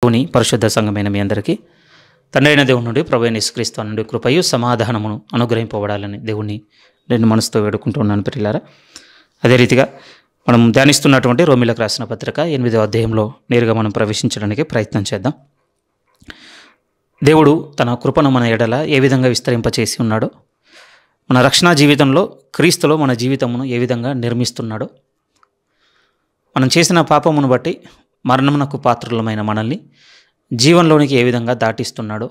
దేవుని పరిశుద్ధ సంఘమైన మీ అందరికీ తండ్రి అయిన దేవుని నుండి ప్రభువైన యేసుక్రీస్తు నుండి కృపయు సమాధానమును అనుగ్రహింపబడాలని దేవుణ్ణి నేను మనసుతో వేడుకుంటున్నాను ప్రియులారా. అదే రీతిగా మనం ధ్యానిస్తున్నటువంటి రోమిలకు రాసిన పత్రిక 8వ అధ్యాయంలో నేరుగా మనం ప్రవేశించడానికి ప్రయత్నం చేద్దాం. దేవుడు తన కృపను మన ఎడల ఏ విధంగా విస్తరింపచేసి ఉన్నాడో, మన రక్షణ జీవితంలో క్రీస్తులో మన జీవితమును ఏ విధంగా నిర్మిస్తున్నాడో, మనం చేసిన పాపమును బట్టి మరణమునకు పాత్రులమైన మనల్ని జీవంలోనికి ఏ విధంగా దాటిస్తున్నాడో,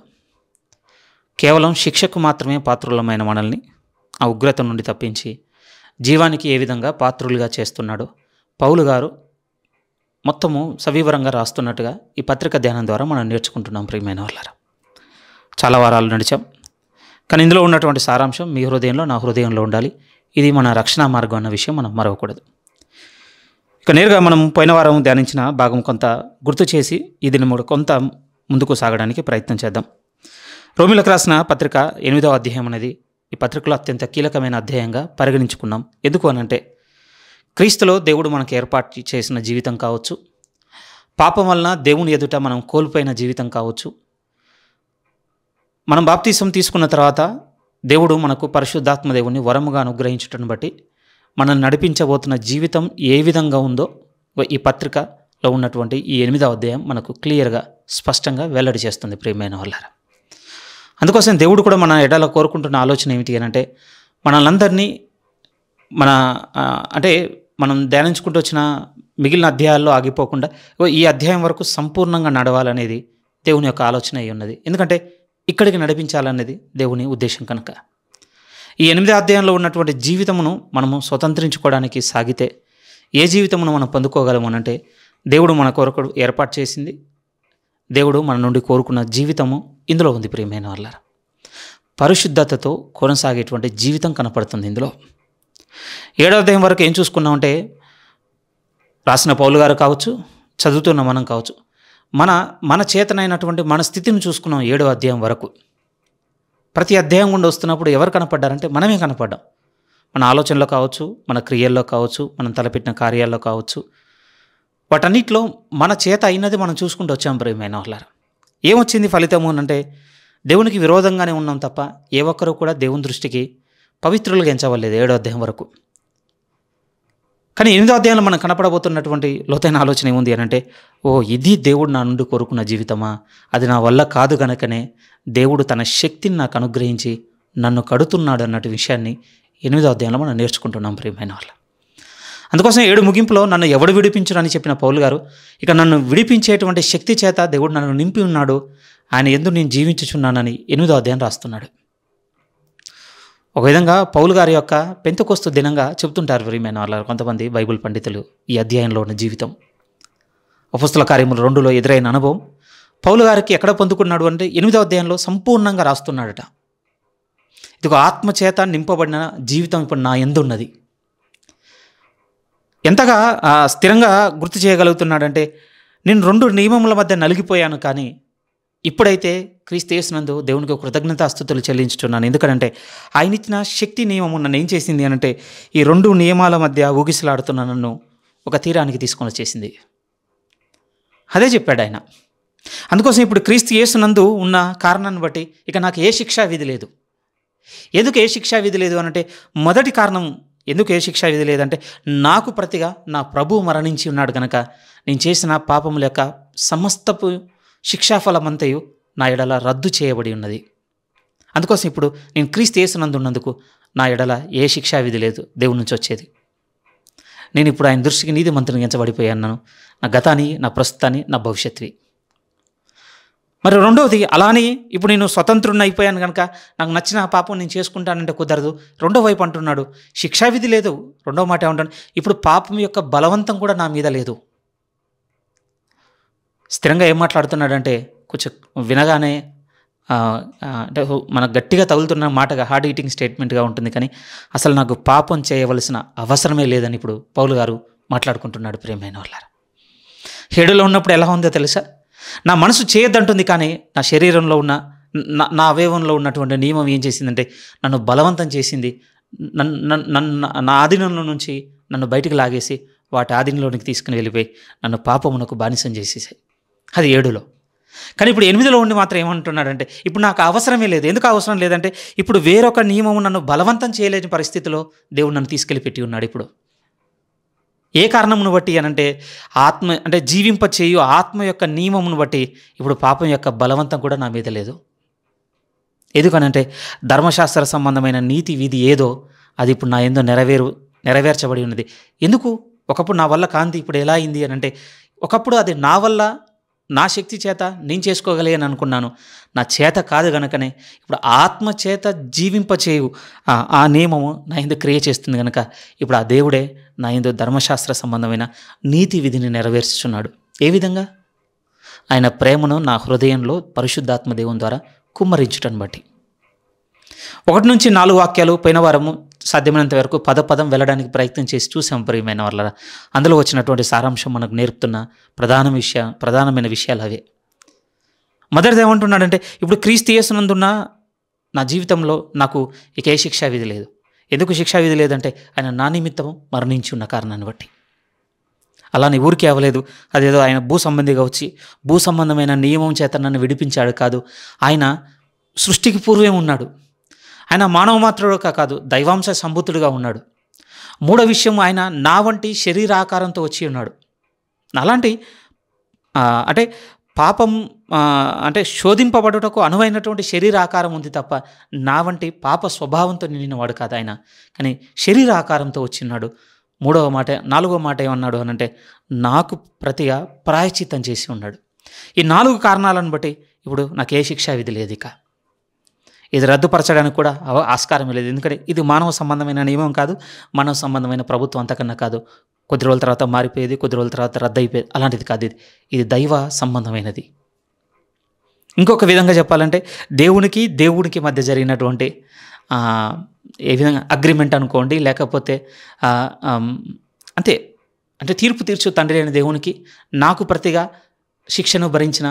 కేవలం శిక్షకు మాత్రమే పాత్రులమైన మనల్ని ఆ ఉగ్రత నుండి తప్పించి జీవానికి ఏ విధంగా పాత్రులుగా చేస్తున్నాడో పౌలు గారు మొత్తము సవివరంగా రాస్తున్నట్టుగా ఈ పత్రిక ధ్యానం ద్వారా మనం నేర్చుకుంటున్నాం. ప్రియమైన వాళ్ళారా, చాలా వారాలు నడిచాం, కానీ ఇందులో ఉన్నటువంటి సారాంశం మీ హృదయంలో నా హృదయంలో ఉండాలి. ఇది మన రక్షణ మార్గం అన్న విషయం మనం మరవకూడదు. ఇక నేరుగా మనం పోయిన వారం ధ్యానించిన భాగం కొంత గుర్తు చేసి ఇది కొంత ముందుకు సాగడానికి ప్రయత్నం చేద్దాం. రోమిలకు రాసిన పత్రిక 8వ అధ్యాయం అనేది ఈ పత్రికలో అత్యంత కీలకమైన అధ్యాయంగా పరిగణించుకున్నాం. ఎందుకు అనంటే, క్రీస్తులో దేవుడు మనకు ఏర్పాటు చేసిన జీవితం కావచ్చు, పాపం వలన దేవుని ఎదుట మనం కోల్పోయిన జీవితం కావచ్చు, మనం బాప్తీసం తీసుకున్న తర్వాత దేవుడు మనకు పరిశుద్ధాత్మ దేవుని వరముగా అనుగ్రహించటను బట్టి మనల్ని నడిపించబోతున్న జీవితం ఏ విధంగా ఉందో ఈ పత్రికలో ఉన్నటువంటి ఈ 8వ అధ్యాయం మనకు క్లియర్గా స్పష్టంగా వెల్లడి చేస్తుంది. ప్రియమైన వాళ్ళారా, అందుకోసం దేవుడు కూడా మన ఎడల కోరుకుంటున్న ఆలోచన ఏమిటి అంటే, మనల్ని అంటే మనం ధ్యానించుకుంటూ వచ్చిన మిగిలిన అధ్యాయాల్లో ఆగిపోకుండా ఈ అధ్యాయం వరకు సంపూర్ణంగా నడవాలనేది దేవుని యొక్క ఆలోచన అయి ఉన్నది. ఎందుకంటే ఇక్కడికి నడిపించాలనేది దేవుని ఉద్దేశం కనుక. ఈ 8వ అధ్యాయంలో ఉన్నటువంటి జీవితమును మనము స్వతంత్రించుకోవడానికి సాగితే ఏ జీవితమును మనం పొందుకోగలము అంటే, దేవుడు మన కొరకు ఏర్పాటు చేసింది, దేవుడు మన నుండి కోరుకున్న జీవితము ఇందులో ఉంది. ప్రియమైన వాళ్ళారా, పరిశుద్ధతతో కొనసాగేటువంటి జీవితం కనపడుతుంది ఇందులో. 7వ అధ్యాయం వరకు ఏం చూసుకున్నామంటే, రాసిన పౌలు గారు కావచ్చు, చదువుతున్న మనం కావచ్చు, మన చేతనైనటువంటి మన స్థితిని చూసుకున్నాం. 7వ అధ్యాయం వరకు ప్రతి అధ్యాయం గుండా వస్తున్నప్పుడు ఎవరు కనపడ్డారంటే మనమే కనపడ్డాం. మన ఆలోచనలో కావచ్చు, మన క్రియల్లో కావచ్చు, మనం తలపెట్టిన కార్యాల్లో కావచ్చు, వాటన్నిటిలో మన చేత అయినది మనం చూసుకుంటూ వచ్చాం. ప్రియమైన వాళ్ళారా, ఏమొచ్చింది ఫలితము అంటే, దేవునికి విరోధంగానే ఉన్నాం తప్ప ఏ ఒక్కరూ కూడా దేవుని దృష్టికి పవిత్రులుగా ఎంచవలేదు 7వ అధ్యాయం వరకు. కానీ 8వ అధ్యాయంలో మనం కనపడబోతున్నటువంటి లోతైన ఆలోచన ఏముంది అని అంటే, ఇది దేవుడు నా నుండి కోరుకున్న జీవితమా, అది నా వల్ల కాదు గనకనే దేవుడు తన శక్తిని నాకు అనుగ్రహించి నన్ను కడుతున్నాడు అన్నట్టు విషయాన్ని 8వ అధ్యాయంలో మనం నేర్చుకుంటున్నాం. ప్రియమైన వాళ్ళ, అందుకోసం 7 ముగింపులో నన్ను ఎవడు విడిపించునని చెప్పిన పౌలు గారు ఇక నన్ను విడిపించేటువంటి శక్తి చేత దేవుడు నన్ను నింపి ఉన్నాడు, ఆయన యందు నేను జీవించుచున్నానని 8వ అధ్యాయం రాస్తున్నాడు. ఒక విధంగా పౌలు గారి యొక్క పెంతెకొస్తు దినంగా చెబుతుంటారు ప్రియమైన వాళ్ళ కొంతమంది బైబిల్ పండితులు ఈ అధ్యాయంలో ఉన్న జీవితం. అపొస్తల కార్యములు 2లో ఎదురైన అనుభవం పౌలు గారికి ఎక్కడ పొందుకున్నాడు అంటే 8వ అధ్యాయంలో సంపూర్ణంగా రాస్తున్నాడట. ఇదిగో ఆత్మచేత నింపబడిన జీవితం ఇప్పుడు నా యందు ఉన్నది. ఎంతగా స్థిరంగా గుర్తు చేయగలుగుతున్నాడంటే, నేను 2 నియమముల మధ్య నలిగిపోయాను, కానీ ఇప్పుడైతే క్రీస్తు యేసునందు దేవునికి కృతజ్ఞతాస్తుతులు చెల్లించుతున్నాను. ఎందుకంటే ఆయన ఇచ్చిన శక్తి నియమము నన్ను ఏం చేసింది అనంటే, ఈ 2 నియమాల మధ్య ఊగిసలాడుతున్న నన్ను ఒక తీరానికి తీసుకొని వచ్చేసింది. అదే చెప్పాడు ఆయన. అందుకోసం ఇప్పుడు క్రీస్తు యేసునందు ఉన్న కారణాన్ని బట్టి ఇక నాకు ఏ శిక్షా విధి లేదు. ఎందుకు ఏ శిక్షా విధి లేదు అనంటే, మొదటి కారణం ఎందుకు ఏ శిక్షా విధి లేదంటే, నాకు ప్రతిగా నా ప్రభువు మరణించి ఉన్నాడు కనుక నేను చేసిన పాపముల యొక్క సమస్తపు శిక్షాఫలమంతయు నా ఎడల రద్దు చేయబడి ఉన్నది. అందుకోసం ఇప్పుడు నేను క్రీస్తు యేసునందు ఉన్నందుకు నా ఎడల ఏ శిక్షా విధి లేదు దేవుడి నుంచి వచ్చేది. నేను ఇప్పుడు ఆయన దృష్టికి నీతిమంతునిగా ఎంచబడిపోయాను, నా గతాన్ని, నా ప్రస్తుతాన్ని, నా భవిష్యత్తువి. మరి రెండవది, అలానే ఇప్పుడు నేను స్వతంత్రుని అయిపోయాను కనుక నాకు నచ్చిన పాపం నేను చేసుకుంటానంటే కుదరదు. రెండో వైపు అంటున్నాడు, శిక్షావిధి లేదు. రెండవ మాట ఏమంటాను, ఇప్పుడు పాపం యొక్క బలవంతం కూడా నా మీద లేదు. స్థిరంగా ఏం మాట్లాడుతున్నాడంటే, కొంచెం వినగానే అంటే మనకు గట్టిగా తగులుతున్న మాటగా హార్డ్ ఈటింగ్ స్టేట్మెంట్గా ఉంటుంది, కానీ అసలు నాకు పాపం చేయవలసిన అవసరమే లేదని ఇప్పుడు పౌలు గారు మాట్లాడుకుంటున్నాడు. ప్రియమైన వాళ్ళారా, 7లో ఉన్నప్పుడు ఎలా ఉందో తెలుసా? నా మనసు చేయొద్దంటుంది, కానీ నా శరీరంలో ఉన్న నా అవయవంలో ఉన్నటువంటి నియమం ఏం చేసిందంటే నన్ను బలవంతం చేసింది. నా ఆధీనంలో నుంచి నన్ను బయటికి లాగేసి వాటి ఆధీనంలోనికి తీసుకుని వెళ్ళిపోయి నన్ను పాపమునకు బానిసం చేసేసాయి. అది 7లో. కానీ ఇప్పుడు 8లో ఉండి మాత్రం ఏమంటున్నాడంటే, ఇప్పుడు నాకు అవసరమే లేదు. ఎందుకు అవసరం లేదంటే, ఇప్పుడు వేరొక నియమము నన్ను బలవంతం చేయలేని పరిస్థితిలో దేవుడు నన్ను తీసుకెళ్ళి పెట్టి ఉన్నాడు ఇప్పుడు. ఏ కారణమును బట్టి అనంటే, ఆత్మ అంటే జీవింప చేయు ఆత్మ యొక్క నియమమును బట్టి ఇప్పుడు పాపం యొక్క బలవంతం కూడా నా మీద లేదు. ఎందుకనంటే ధర్మశాస్త్ర సంబంధమైన నీతి విధి ఏదో అది ఇప్పుడు నా యందు నెరవేర్చబడి ఉన్నది. ఎందుకు? ఒకప్పుడు నా వల్ల కాంతి ఇప్పుడు ఎలా అయింది అనంటే, ఒకప్పుడు అది నా వల్ల నా శక్తి చేత నేను చేసుకోగలిగాను అనుకున్నాను. నా చేత కాదు గనుకనే ఇప్పుడు ఆత్మ చేత జీవింపచేయు ఆ నియమము నా యందు క్రియ చేస్తుంది కనుక ఇప్పుడు ఆ దేవుడే నా యందు ధర్మశాస్త్ర సంబంధమైన నీతి విధిని నెరవేర్చుచున్నాడు. ఏ విధంగా? ఆయన ప్రేమను నా హృదయంలో పరిశుద్ధాత్మ దేవుని ద్వారా కుమ్మరించుటను బట్టి. 1 నుంచి 4 వాక్యాలు పోయిన వారము సాధ్యమైనంత వరకు పదం వెళ్ళడానికి ప్రయత్నం చేసి చూసాం ప్రియమైన వాళ్ళ. అందులో వచ్చినటువంటి సారాంశం మనకు నేర్పుతున్న ప్రధానమైన విషయాలు అవే. మొదటిది ఏమంటున్నాడంటే, ఇప్పుడు క్రీస్తు యేసునందున్న నా జీవితంలో నాకు ఇక ఏ శిక్షా విధి లేదు. ఎందుకు శిక్షా విధి లేదంటే, ఆయన నా నిమిత్తము మరణించి ఉన్న కారణాన్ని బట్టి. అలానే ఊరికే అవ్వలేదు. అదేదో ఆయన భూ సంబంధిగా వచ్చి భూ సంబంధమైన నియమం చేత నన్ను విడిపించాడు కాదు. ఆయన సృష్టికి పూర్వే ఉన్నాడు. ఆయన మానవ మాత్రుడు కాదు, దైవాంశ సంభూతుడుగా ఉన్నాడు. మూడో విషయం, ఆయన నా వంటి శరీరాకారంతో వచ్చి ఉన్నాడు. అలాంటి అంటే పాపం అంటే శోధింపబడుటకు అనువైనటువంటి శరీరాకారం ఉంది తప్ప నా వంటి పాప స్వభావంతో నిండినవాడు కాదు ఆయన. కానీ శరీరాకారంతో వచ్చిన్నాడు. 4వ మాట ఏమన్నాడు అనంటే, నాకు ప్రతిగా ప్రాయశ్చిత్తం చేసి ఉన్నాడు. ఈ 4 కారణాలను బట్టి ఇప్పుడు నాకు ఏ శిక్షా విధి లేదు. ఇక ఇది రద్దుపరచడానికి కూడా ఆస్కారం లేదు. ఎందుకంటే ఇది మానవ సంబంధమైన నియమం కాదు, మానవ సంబంధమైన ప్రభుత్వం అంతకన్నా కాదు. కొద్ది రోజుల తర్వాత మారిపోయేది, కొద్ది రోజుల తర్వాత రద్దు అయిపోయేది, అలాంటిది కాదు. ఇది దైవ సంబంధమైనది. ఇంకొక విధంగా చెప్పాలంటే దేవునికి మధ్య జరిగినటువంటి ఏ విధంగా అగ్రిమెంట్ అనుకోండి, లేకపోతే అంతే. అంటే తీర్పు తీర్చు తండ్రి అయిన దేవునికి నాకు ప్రతిగా శిక్షను భరించిన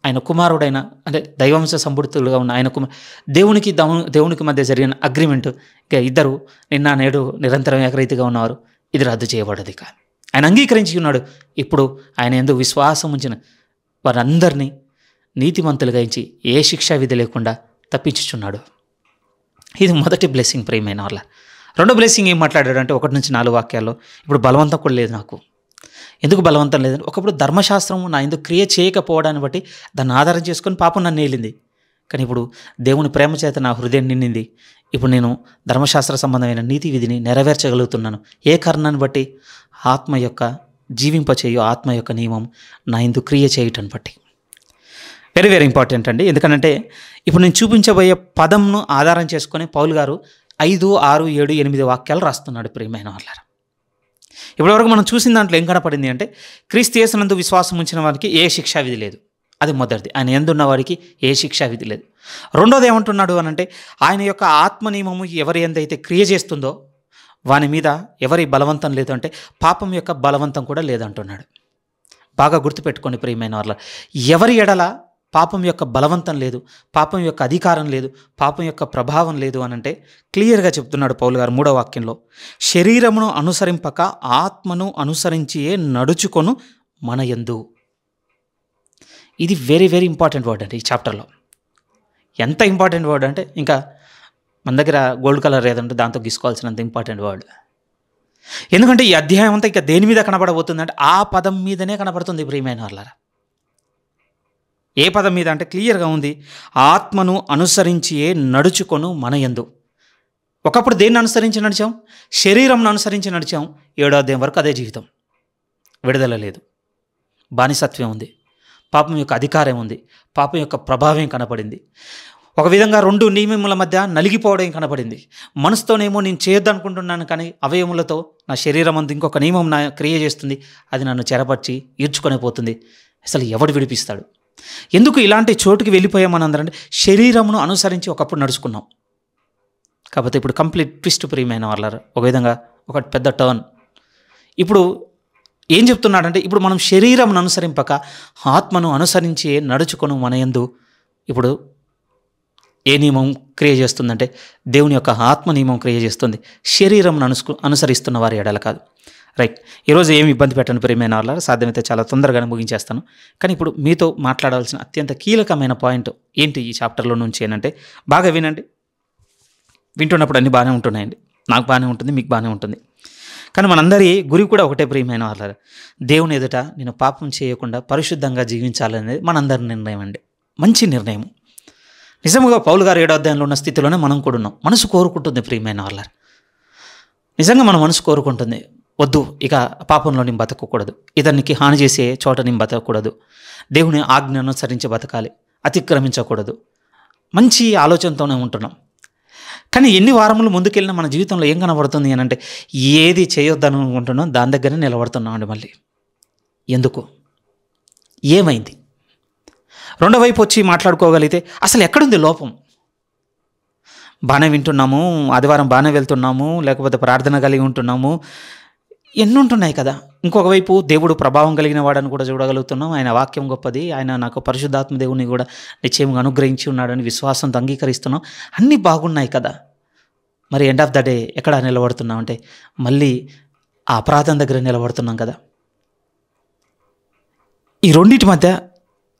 ఆయన కుమారుడైన అంటే దైవాంశ సంబుతులుగా ఉన్న ఆయన దేవునికి మధ్య జరిగిన అగ్రిమెంట్, ఇక ఇద్దరు నిన్న నేడు నిరంతరం ఏకరీతిగా ఉన్నవారు, ఇది రద్దు చేయబడదు. ఇక ఆయన అంగీకరించి ఉన్నాడు. ఇప్పుడు ఆయన ఎందుకు విశ్వాసం ఉంచిన వారందరినీ నీతిమంతులుగా ఇచ్చి ఏ శిక్షా విధి లేకుండా తప్పించుచున్నాడు. ఇది మొదటి బ్లెస్సింగ్ ప్రియమైన వాళ్ళ. రెండో బ్లెస్సింగ్ ఏం మాట్లాడాడు అంటే 1 నుంచి 4 వాక్యాల్లో, ఇప్పుడు బలవంతం కూడా లేదు నాకు. ఎందుకు బలవంతం లేదంటే, ఒకప్పుడు ధర్మశాస్త్రము నా ఎందుకు క్రియ చేయకపోవడాన్ని బట్టి దాన్ని ఆధారం చేసుకొని పాపం నన్ను ఏలింది. కానీ ఇప్పుడు దేవుని ప్రేమ చేత నా హృదయం నిండింది. ఇప్పుడు నేను ధర్మశాస్త్ర సంబంధమైన నీతి విధిని నెరవేర్చగలుగుతున్నాను. ఏ కారణాన్ని బట్టి? ఆత్మ యొక్క జీవింపచేయు ఆత్మ యొక్క నియమం నా ఎందుకు క్రియ చేయటం బట్టి. వెరీ వెరీ ఇంపార్టెంట్ అండి. ఎందుకంటే ఇప్పుడు నేను చూపించబోయే పదంను ఆధారం చేసుకొని పౌలు గారు 5, 6, 7, 8 వాక్యాలు రాస్తున్నాడు ప్రియమైన వాళ్ళారా. ఇప్పటివరకు మనం చూసిన దాంట్లో ఏం కనపడింది అంటే, క్రీస్తు యేసునందు విశ్వాసం ఉంచిన వారికి ఏ శిక్షా విధి లేదు. అది మొదటిది. ఆయన యందున్న వారికి ఏ శిక్షా విధి లేదు. రెండోది ఏమంటున్నాడు అనంటే, ఆయన యొక్క ఆత్మ నియమము ఎవరి ఎందైతే క్రియ చేస్తుందో వాని మీద ఎవరి బలవంతం లేదు అంటే, పాపం యొక్క బలవంతం కూడా లేదంటున్నాడు. బాగా గుర్తుపెట్టుకోండి ప్రియమైన వాళ్ళ. ఎవరి ఎడల పాపం యొక్క బలవంతం లేదు, పాపం యొక్క అధికారం లేదు, పాపం యొక్క ప్రభావం లేదు అనంటే క్లియర్గా చెప్తున్నాడు పౌలు గారు 3వ వాక్యంలో, శరీరమును అనుసరింపక ఆత్మను అనుసరించియే నడుచుకొను మన యందు. ఇది వెరీ వెరీ ఇంపార్టెంట్ వర్డ్ అండి ఈ చాప్టర్లో. ఎంత ఇంపార్టెంట్ వర్డ్ అంటే ఇంకా మన దగ్గర గోల్డ్ కలర్ ఏదంటే దాంతో గీసుకోవాల్సినంత ఇంపార్టెంట్ వర్డ్. ఎందుకంటే ఈ అధ్యాయం అంతా ఇక దేని మీద కనబడబోతుంది అంటే ఆ పదం మీదనే కనబడుతుంది ప్రియమైన వాళ్ళారా. ఏ పదం మీద అంటే క్లియర్గా ఉంది, ఆత్మను అనుసరించియే నడుచుకొను మన యందు. ఒకప్పుడు దేన్ని అనుసరించి నడిచాం? శరీరంను అనుసరించి నడిచాం. 7వ అధ్యాయం వరకు అదే జీవితం. విడుదల లేదు, బానిసత్వం ఉంది, పాపం యొక్క అధికారం ఉంది, పాపం యొక్క ప్రభావం కనపడింది. ఒక విధంగా 2 నియమముల మధ్య నలిగిపోవడం కనపడింది. మనసుతోనేమో నేను చేయొద్దనుకుంటున్నాను, కానీ అవయములతో నా శరీరం అంతా ఇంకొక నియమం నా క్రియ చేస్తుంది, అది నన్ను చెరపర్చి ఈడ్చుకొని పోతుంది. అసలు ఎవడు విడిపిస్తాడు? ఎందుకు ఇలాంటి చోటుకి వెళ్ళిపోయామనందరంటే, శరీరమును అనుసరించి ఒకప్పుడు నడుచుకున్నాం. కాకపోతే ఇప్పుడు కంప్లీట్ ట్విస్ట్ ప్రియమైన వాళ్ళారు. ఒక విధంగా ఒక పెద్ద టర్న్. ఇప్పుడు ఏం చెప్తున్నాడంటే, ఇప్పుడు మనం శరీరమును అనుసరింపక ఆత్మను అనుసరించి నడుచుకొను మన యందు. ఇప్పుడు ఏ నియమం క్రియ చేస్తుందంటే, దేవుని యొక్క ఆత్మ నియమం క్రియ చేస్తుంది. శరీరం అనుసరిస్తున్న వారి ఎడల కాదు. రైట్. ఈరోజు ఏమి ఇబ్బంది పెట్టను ప్రియమైన వాళ్ళ, సాధ్యమైతే చాలా తొందరగానే ముగించేస్తాను. కానీ ఇప్పుడు మీతో మాట్లాడాల్సిన అత్యంత కీలకమైన పాయింట్ ఏంటి ఈ చాప్టర్లో నుంచి అంటే, బాగా వినండి. వింటున్నప్పుడు అన్నీ బాగానే ఉంటున్నాయండి. నాకు బాగానే ఉంటుంది, మీకు బాగానే ఉంటుంది. కానీ మనందరి గురి కూడా ఒకటే ప్రియమైన వాళ్ళ, దేవుని ఎదుట నేను పాపం చేయకుండా పరిశుద్ధంగా జీవించాలనేది మనందరి నిర్ణయం అండి. మంచి నిర్ణయం. నిజంగా పౌలు గారు 7వ అధ్యాయంలో ఉన్న స్థితిలోనే మనం కూడా ఉన్నాం. మనసు కోరుకుంటుంది ప్రియమైన వాళ్ళ, నిజంగా మన మనసు కోరుకుంటుంది, వద్దు ఇక పాపంలో నేను బతకకూడదు, ఇతనికి హాని చేసే చోట నేను బతకకూడదు, దేవుని ఆజ్ఞను అనుసరించి బతకాలి, అతిక్రమించకూడదు. మంచి ఆలోచనతోనే ఉంటున్నాం. కానీ ఎన్ని వారములు ముందుకెళ్ళినా మన జీవితంలో ఏం కనబడుతుంది అని అంటే, ఏది చేయొద్దని అనుకుంటున్నాం దాని దగ్గరే నిలబడుతున్నాం అండి. మళ్ళీ ఎందుకు, ఏమైంది? రెండో వైపు వచ్చి మాట్లాడుకోగలిగితే అసలు ఎక్కడుంది లోపం? బాగానే వింటున్నాము, ఆదివారం బాగానే వెళ్తున్నాము, లేకపోతే ప్రార్థన కలిగి ఉంటున్నాము, ఎన్ని ఉంటున్నాయి కదా. ఇంకొక వైపు దేవుడు ప్రభావం కలిగిన వాడని కూడా చూడగలుగుతున్నాం. ఆయన వాక్యం గొప్పది, ఆయన నాకు పరిశుద్ధాత్మ దేవుని కూడా నిశ్చయంగా అనుగ్రహించి ఉన్నాడని విశ్వాసంతో అంగీకరిస్తున్నాం. అన్నీ బాగున్నాయి కదా. మరి ఎండ్ ఆఫ్ ద డే ఎక్కడ నిలబడుతున్నాం అంటే, మళ్ళీ ఆ అపరాధం దగ్గర నిలబడుతున్నాం కదా. ఈ రెండింటి మధ్య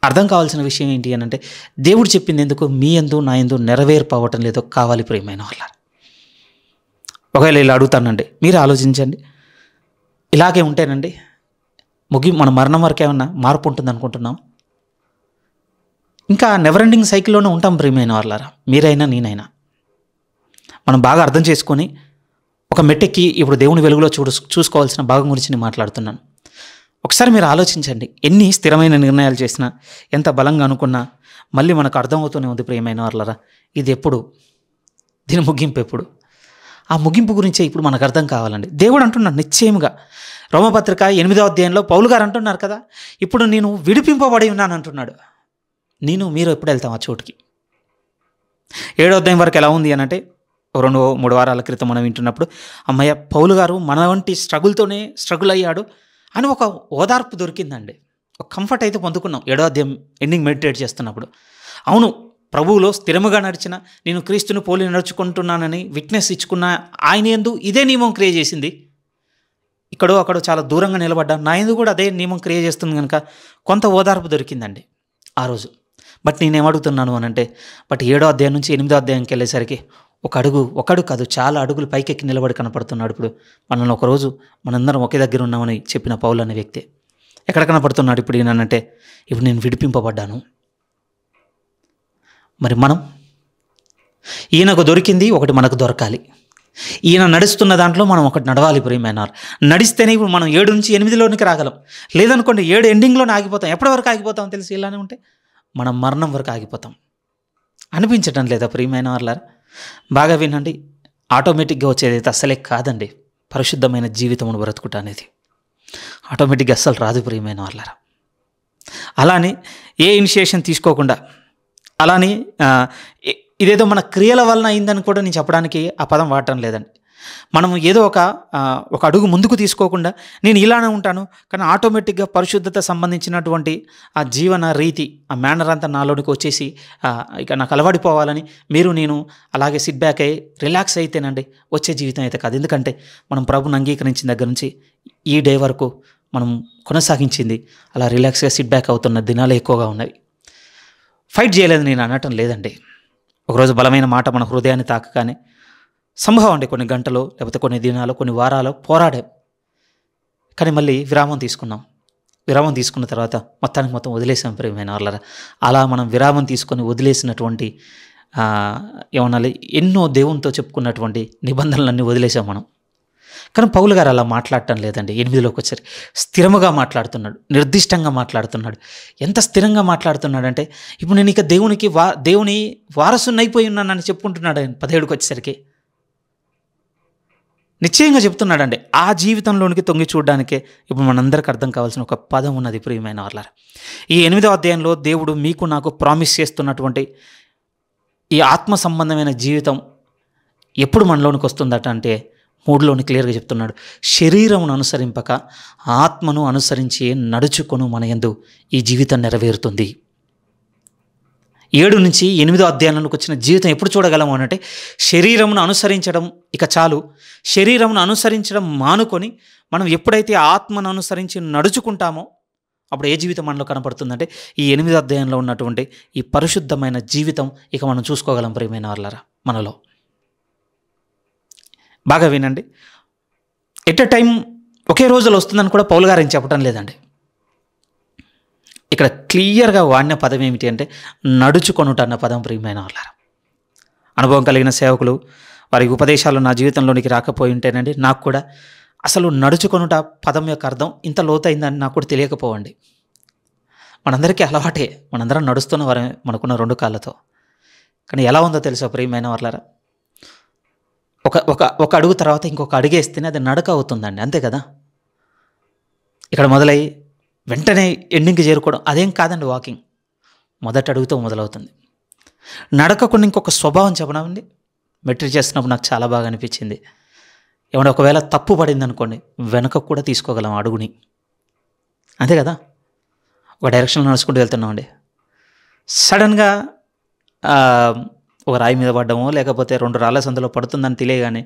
అర్థం కావాల్సిన విషయం ఏంటి అని అంటే, దేవుడు చెప్పింది ఎందుకు మీ యందు నా యందు నెరవేర్పవటం లేదో కావాలి ప్రియమైన వాళ్ళ. ఒకవేళ ఇలా అడుగుతానండి, మీరు ఆలోచించండి. ఇలాగే ఉంటేనండి మన మరణం వరకు ఏమన్నా మార్పు ఉంటుంది అనుకుంటున్నాం? ఇంకా నెవర్ ఎండింగ్ సైకిల్లోనే ఉంటాం ప్రియమైన వాళ్ళారా, మీరైనా నేనైనా. మనం బాగా అర్థం చేసుకొని ఒక మెట్టెక్కి ఇప్పుడు దేవుని వెలుగులో చూసుకోవాల్సిన భాగం గురించి నేను మాట్లాడుతున్నాను. ఒకసారి మీరు ఆలోచించండి. ఎన్ని స్థిరమైన నిర్ణయాలు చేసినా, ఎంత బలంగా అనుకున్నా, మళ్ళీ మనకు అర్థమవుతూనే ఉంది ప్రియమైన వాళ్ళరా, ఇది ఎప్పుడు, దీని ముగింపు ఎప్పుడు? ఆ ముగింపు గురించే ఇప్పుడు మనకు అర్థం కావాలండి. దేవుడు అంటున్నాడు నిశ్చయముగా, రోమపత్రిక 8వ అధ్యాయంలో పౌలు గారు అంటున్నారు కదా, ఇప్పుడు నేను విడిపింపబడి ఉన్నాను అంటున్నాడు. మీరు ఎప్పుడు వెళ్తాం ఆ చోటుకి? 7వ అధ్యాయం వరకు ఎలా ఉంది అని అంటే, 2-3 వారాల క్రితం మనం వింటున్నప్పుడు, అమ్మయ్య పౌలు గారు మన వంటి స్ట్రగుల్ అయ్యాడు అని ఒక ఓదార్పు దొరికిందండి. ఒక కంఫర్ట్ అయితే పొందుకున్నాం 7వ అధ్యాయం ఎండింగ్ మెడిటేట్ చేస్తున్నప్పుడు. అవును, ప్రభువులో స్థిరముగా నడిచిన, నేను క్రీస్తుని పోలి నడుచుకుంటున్నానని విట్నెస్ ఇచ్చుకున్న ఆయన యందు ఇదే నియమం క్రియేట్ చేసింది. ఇక్కడో అక్కడో చాలా దూరంగా నిలబడ్డా, నా యందు కూడా అదే నియమం క్రియేట్ చేస్తుంది కనుక కొంత ఓదార్పు దొరికిందండి ఆ రోజు. బట్ నేనేమడుగుతున్నాను అని అంటే, 7వ అధ్యాయం నుంచి 8వ అధ్యాయంకి వెళ్ళేసరికి ఒకడు కాదు, చాలా అడుగులు పైకెక్కి నిలబడి కనపడుతున్నాడు. ఇప్పుడు మనల్ని ఒకరోజు మనందరం ఒకే దగ్గర ఉన్నామని చెప్పిన పౌలు అనే వ్యక్తి ఎక్కడ కనపడుతున్నాడు ఇప్పుడు ఈయనంటే, ఇప్పుడు నేను విడిపింపబడ్డాను. మరి మనం, ఈయనకు దొరికింది ఒకటి మనకు దొరకాలి. ఈయన నడుస్తున్న దాంట్లో మనం ఒకటి నడవాలి ప్రియమైన. నడిస్తేనే ఇప్పుడు మనం 7 నుంచి 8లోనికి రాగలం. లేదనుకోండి 7 ఎండింగ్లోనే ఆగిపోతాం. ఎప్పటి వరకు ఆగిపోతాం తెలిసి ఇలానే ఉంటే, మనం మరణం వరకు ఆగిపోతాం. అనిపించటం లేదా ప్రియమైన వాళ్ళారా? బాగా వినండి. ఆటోమేటిక్గా వచ్చేది అయితే అస్సలే కాదండి పరిశుద్ధమైన జీవితమును బ్రతుకుట అనేది. ఆటోమేటిక్గా అస్సలు రాదు ప్రియమైన వాళ్ళారా. అలానే ఏ ఇనిషియేషన్ తీసుకోకుండా, అలానే ఇదేదో మన క్రియల వలన అయిందని కూడా నేను చెప్పడానికి ఆ పదం వాడటం లేదండి. మనం ఏదో ఒక అడుగు ముందుకు తీసుకోకుండా నేను ఇలానే ఉంటాను, కానీ ఆటోమేటిక్గా పరిశుద్ధత సంబంధించినటువంటి ఆ జీవన రీతి, ఆ మేనర్ అంతా నాలోనికి వచ్చేసి ఇక నాకు అలవాడిపోవాలని నేను అలాగే సిట్ బ్యాక్ అయ్యి రిలాక్స్ అయితేనండి వచ్చే జీవితం అయితే కాదు. ఎందుకంటే మనం ప్రభుని అంగీకరించిన దగ్గర నుంచి ఈ డే వరకు మనం కొనసాగించింది అలా రిలాక్స్గా సిట్ బ్యాక్ అవుతున్న దినాలు ఎక్కువగా ఉన్నవి. ఫైట్ చేయలేదు నేను అనటం లేదండి. ఒకరోజు బలమైన మాట మన హృదయాన్ని తాకగానే సంభవం అండి, కొన్ని గంటలు లేకపోతే కొన్ని దినాలు కొన్ని వారాలు పోరాడాం. కానీ మళ్ళీ విరామం తీసుకున్నాం. విరామం తీసుకున్న తర్వాత మొత్తం వదిలేసాం ప్రియమైన వాళ్ళరా. అలా మనం విరామం తీసుకొని వదిలేసినటువంటి ఏమనాలి, ఎన్నో దేవునితో చెప్పుకున్నటువంటి నిబంధనలన్నీ వదిలేసాం మనం. కానీ పౌలు గారు అలా మాట్లాడటం లేదండి. 8లోకి వచ్చారు, స్థిరముగా మాట్లాడుతున్నాడు, నిర్దిష్టంగా మాట్లాడుతున్నాడు. ఎంత స్థిరంగా మాట్లాడుతున్నాడంటే, ఇప్పుడు నేను ఇక దేవుని వారసుని అయిపోయి ఉన్నానని చెప్పుకుంటున్నాడు ఆయన 17కి వచ్చేసరికి. నిశ్చయంగా చెప్తున్నాడండి. ఆ జీవితంలోనికి తొంగి చూడడానికే ఇప్పుడు మనందరికీ అర్థం కావాల్సిన ఒక పదం ఉన్నది ప్రియమైన వాళ్ళారా. ఈ 8వ అధ్యాయంలో దేవుడు మీకు నాకు ప్రామిస్ చేస్తున్నటువంటి ఈ ఆత్మ సంబంధమైన జీవితం ఎప్పుడు మనలోనికి వస్తుందట అంటే, 3లోని క్లియర్గా చెప్తున్నాడు, శరీరమును అనుసరింపక ఆత్మను అనుసరించి నడుచుకొను మన యందు ఈ జీవితం నెరవేరుతుంది. 7-8 అధ్యాయంలోకి వచ్చిన జీవితం ఎప్పుడు చూడగలము అంటే, శరీరమును అనుసరించడం ఇక చాలు. శరీరమును అనుసరించడం మానుకొని మనం ఎప్పుడైతే ఆత్మను అనుసరించి నడుచుకుంటామో అప్పుడు ఏ జీవితం మనలో కనపడుతుందంటే, ఈ 8 అధ్యాయంలో ఉన్నటువంటి ఈ పరిశుద్ధమైన జీవితం ఇక మనం చూసుకోగలం ప్రియమైన వాళ్ళారా మనలో. బాగా వినండి. ఎట్ ఎ టైం ఒకే రోజులో వస్తుందని కూడా పౌలు గారు ఏం చెప్పడం లేదండి. ఇక్కడ క్లియర్గా వాడిన పదం ఏమిటి అంటే నడుచుకొనుట అన్న పదం ప్రియమైన వాళ్ళారా. అనుభవం కలిగిన సేవకులు వారి ఉపదేశాలు నా జీవితంలోనికి రాకపోయి ఉంటేనండి, నాకు కూడా అసలు నడుచుకొనుట పదం యొక్క అర్థం ఇంత లోతైందని నాకు కూడా తెలియకపోవండి. మనందరికీ అలవాటే, మనందరం నడుస్తున్న వారే మనకున్న 2 కాళ్ళతో. కానీ ఎలా ఉందో తెలుసా ప్రియమైన వాళ్ళారా, ఒక ఒక ఒక అడుగు తర్వాత ఇంకొక అడుగేస్తేనే అది నడక అవుతుందండి, అంతే కదా. ఇక్కడ మొదలై వెంటనే ఎండింగ్కి చేరుకోవడం అదేం కాదండి. వాకింగ్ మొదటి అడుగుతో మొదలవుతుంది. నడకకుండా ఇంకొక స్వభావం చెప్పనండి. మెట్రిక్ చేస్తున్నప్పుడు నాకు చాలా బాగా అనిపించింది. ఏమన్నా ఒకవేళ తప్పు పడింది అనుకోండి, వెనక కూడా తీసుకోగలం అడుగుని, అంతే కదా. ఒక డైరెక్షన్లో నడుచుకుంటూ వెళ్తున్నామండి, సడన్గా ఒక రాయి మీద పడ్డమో లేకపోతే 2 రాళ్ళ సందులో పడుతుందని తెలియగానే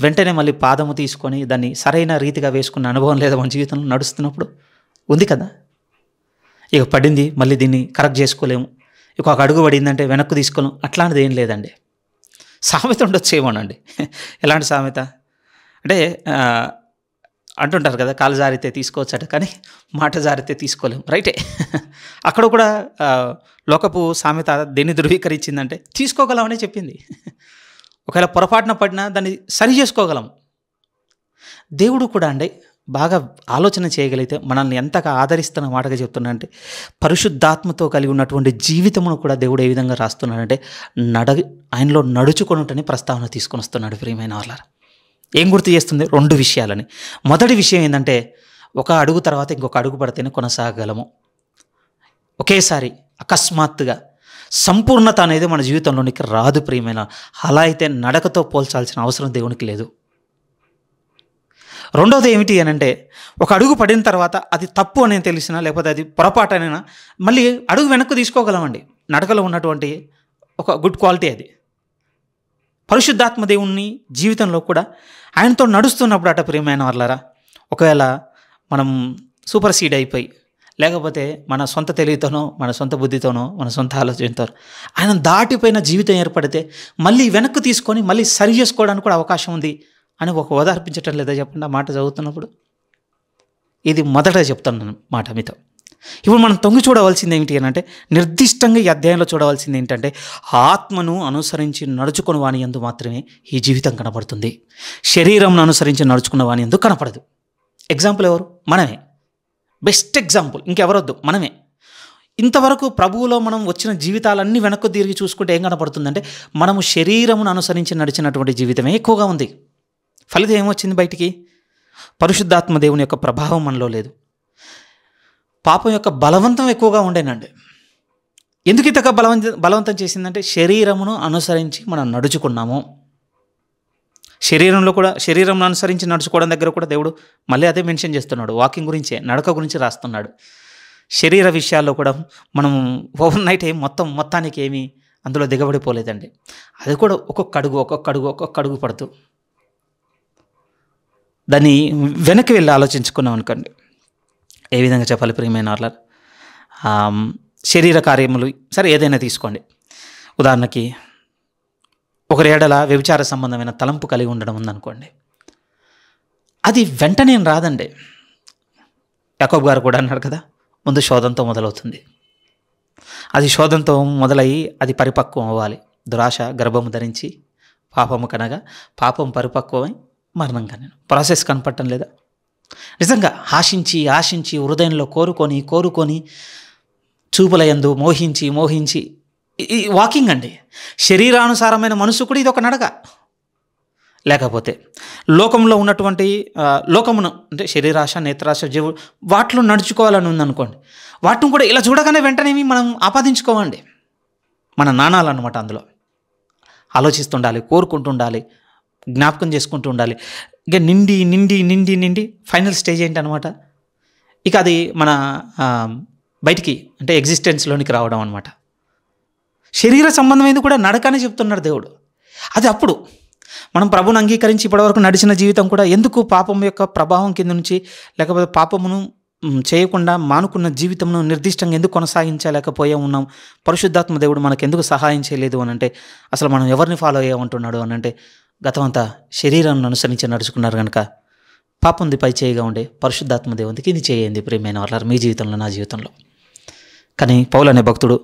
వెంటనే మళ్ళీ పాదము తీసుకొని దాన్ని సరైన రీతిగా వేసుకున్న అనుభవం లేదా మన జీవితంలో నడుస్తున్నప్పుడు ఉంది కదా. ఇక పడింది, మళ్ళీ దీన్ని కరెక్ట్ చేసుకోలేము, ఒక అడుగు పడిందంటే వెనక్కు తీసుకోలేము, అట్లాంటిది ఏం లేదండి. సామెత ఉండొచ్చు ఏమోనండి. ఎలాంటి సామెత అంటే అంటుంటారు కదా, కాలు జారితే తీసుకోవచ్చట కానీ మాట జారితే తీసుకోలేము, రైటే. అక్కడ కూడా లోకపు సామెత దేన్ని ధృవీకరించిందంటే తీసుకోగలమని చెప్పింది. ఒకవేళ పొరపాటున పడినా దాన్ని సరి చేసుకోగలం. దేవుడు కూడా అండి బాగా ఆలోచన చేయగలిగితే మనల్ని ఎంతగా ఆదరిస్తున్న మాటగా చెప్తున్నా అంటే, పరిశుద్ధాత్మతో కలిగి ఉన్నటువంటి జీవితమును కూడా దేవుడు ఏ విధంగా రాస్తున్నాడంటే ఆయనలో నడుచుకొనుటని ప్రస్తావన తీసుకొని వస్తున్నాడు ప్రియమైన వాళ్ళారా. ఏం గుర్తు చేస్తుంది? 2 విషయాలని. మొదటి విషయం ఏంటంటే, ఒక అడుగు తర్వాత ఇంకొక అడుగు పడితేనే కొనసాగలము. ఒకేసారి అకస్మాత్తుగా సంపూర్ణత అనేది మన జీవితంలోనికి రాదు ప్రియమైన. అలా అయితే నడకతో పోల్చాల్సిన అవసరం దేవునికి లేదు. రెండోది ఏమిటి అని అంటే, ఒక అడుగు పడిన తర్వాత అది తప్పు అని తెలిసినా లేకపోతే అది పొరపాటు అయినా మళ్ళీ అడుగు వెనక్కు తీసుకోగలమండి. నడకలో ఉన్నటువంటి ఒక గుడ్ క్వాలిటీ అది. పరిశుద్ధాత్మ దేవుని జీవితంలో కూడా ఆయనతో నడుస్తున్నప్పుడు అట ప్రియమైన వాళ్ళారా, ఒకవేళ మనం సూపర్ సీడ్ అయిపోయి లేకపోతే మన సొంత తెలివితోనో మన సొంత బుద్ధితోనో మన సొంత ఆలోచనతో ఆయన దాటిపోయిన జీవితం ఏర్పడితే మళ్ళీ వెనక్కు తీసుకొని మళ్ళీ సరి చేసుకోవడానికి కూడా అవకాశం ఉంది అని ఒక ఓదార్పించటం లేదా చెప్పండి ఆ మాట చదువుతున్నప్పుడు. ఇది మొదట చెప్తాను మాట మీతో. ఇప్పుడు మనం తొంగి చూడవలసింది ఏమిటి అని అంటే, నిర్దిష్టంగా ఈ అధ్యాయంలో చూడవలసింది ఏంటంటే, ఆత్మను అనుసరించి నడుచుకున్న వాని యందు మాత్రమే ఈ జీవితం కనపడుతుంది. శరీరంను అనుసరించి నడుచుకున్న వాని యందు కనపడదు. ఎగ్జాంపుల్ ఎవరు? మనమే. బెస్ట్ ఎగ్జాంపుల్ ఇంకెవరొద్దు, మనమే. ఇంతవరకు ప్రభువులో మనం వచ్చిన జీవితాలన్నీ వెనక్కు తిరిగి చూసుకుంటే ఏం కనపడుతుందంటే, మనము శరీరమును అనుసరించి నడిచినటువంటి జీవితమే ఎక్కువగా ఉంది. ఫలితం ఏమొచ్చింది బయటికి? పరిశుద్ధాత్మ దేవుని యొక్క ప్రభావం మనలో లేదు. పాపం యొక్క బలవంతం ఎక్కువగా ఉండేనండి. ఎందుకు ఇంతగా బలవంతం చేసిందంటే, శరీరమును అనుసరించి మనం నడుచుకున్నాము. శరీరం అనుసరించి నడుచుకోవడం దగ్గర కూడా దేవుడు మళ్ళీ అదే మెన్షన్ చేస్తున్నాడు. వాకింగ్ గురించే, నడక గురించి రాస్తున్నాడు. శరీర విషయాల్లో కూడా మనం ఓవర్ నైట్ మొత్తానికి ఏమీ అందులో దిగబడిపోలేదండి. అది కూడా ఒక్కొక్క అడుగు పడుతూ దాన్ని వెనక్కి వెళ్ళి ఆలోచించుకున్నాం అనుకోండి. ఏ విధంగా చెప్పాలి ప్రియమైన వాళ్ళ, శరీర కార్యములు సరే ఏదైనా తీసుకోండి. ఉదాహరణకి ఒకరి ఏడల వ్యభిచార సంబంధమైన తలంపు కలిగి ఉండడం ఉందనుకోండి, అది వెంటనే రాదండి. యాకోబు గారు కూడా అన్నాడు కదా, ముందు శోధంతో మొదలవుతుంది. అది శోధంతో మొదలయ్యి అది పరిపక్వం అవ్వాలి. దురాశ గర్భము ధరించి పాపము కనగా పాపం పరిపక్వమై మరణం కనెను. ప్రాసెస్ కనపడటం లేదా? నిజంగా ఆశించి హృదయంలో కోరుకొని చూపులయందు మోహించి ఈ వాకింగ్ అండి. శరీరానుసారమైన మనసు కూడా ఇది ఒక నడక. లేకపోతే లోకంలో ఉన్నటువంటి లోకమును అంటే శరీరాశ, నేత్రాశ, జీవుడు వాటిలో నడుచుకోవాలని ఉందనుకోండి, వాటిని కూడా ఇలా చూడగానే వెంటనే మనం ఆపాదించుకోవండి. మన నాణాలన్నమాట. అందులో ఆలోచిస్తుండాలి, కోరుకుంటుండాలి, జ్ఞాపకం చేసుకుంటూ ఉండాలి. ఇక నిండి ఫైనల్ స్టేజ్ ఏంటనమాట, ఇక అది మన బయటికి అంటే ఎగ్జిస్టెన్స్లోనికి రావడం అనమాట. శరీర సంబంధమైనది కూడా నడక అని చెప్తున్నాడు దేవుడు. అది అప్పుడు మనం ప్రభువును అంగీకరించి ఇప్పటివరకు నడిచిన జీవితం కూడా ఎందుకు పాపం యొక్క ప్రభావం కింద నుంచి, లేకపోతే పాపమును చేయకుండా మానుకున్న జీవితంను నిర్దిష్టంగా ఎందుకు కొనసాగించలేకపోయా ఉన్నాం? పరిశుద్ధాత్మ దేవుడు మనకు ఎందుకు సహాయం చేయలేదు అని అంటే, అసలు మనం ఎవరిని ఫాలో అయ్యామంటున్నాడు అని అంటే, గతం అంతా శరీరాన్ని అనుసరించి నడుచుకున్నారు కనుక పాపంది పై చేయిగా ఉండే పరిశుద్ధాత్మ దేవునికి ఇది చేయండి ప్రియమైన వాళ్ళ మీ జీవితంలో, నా జీవితంలో. కానీ పౌలు అనే భక్తుడు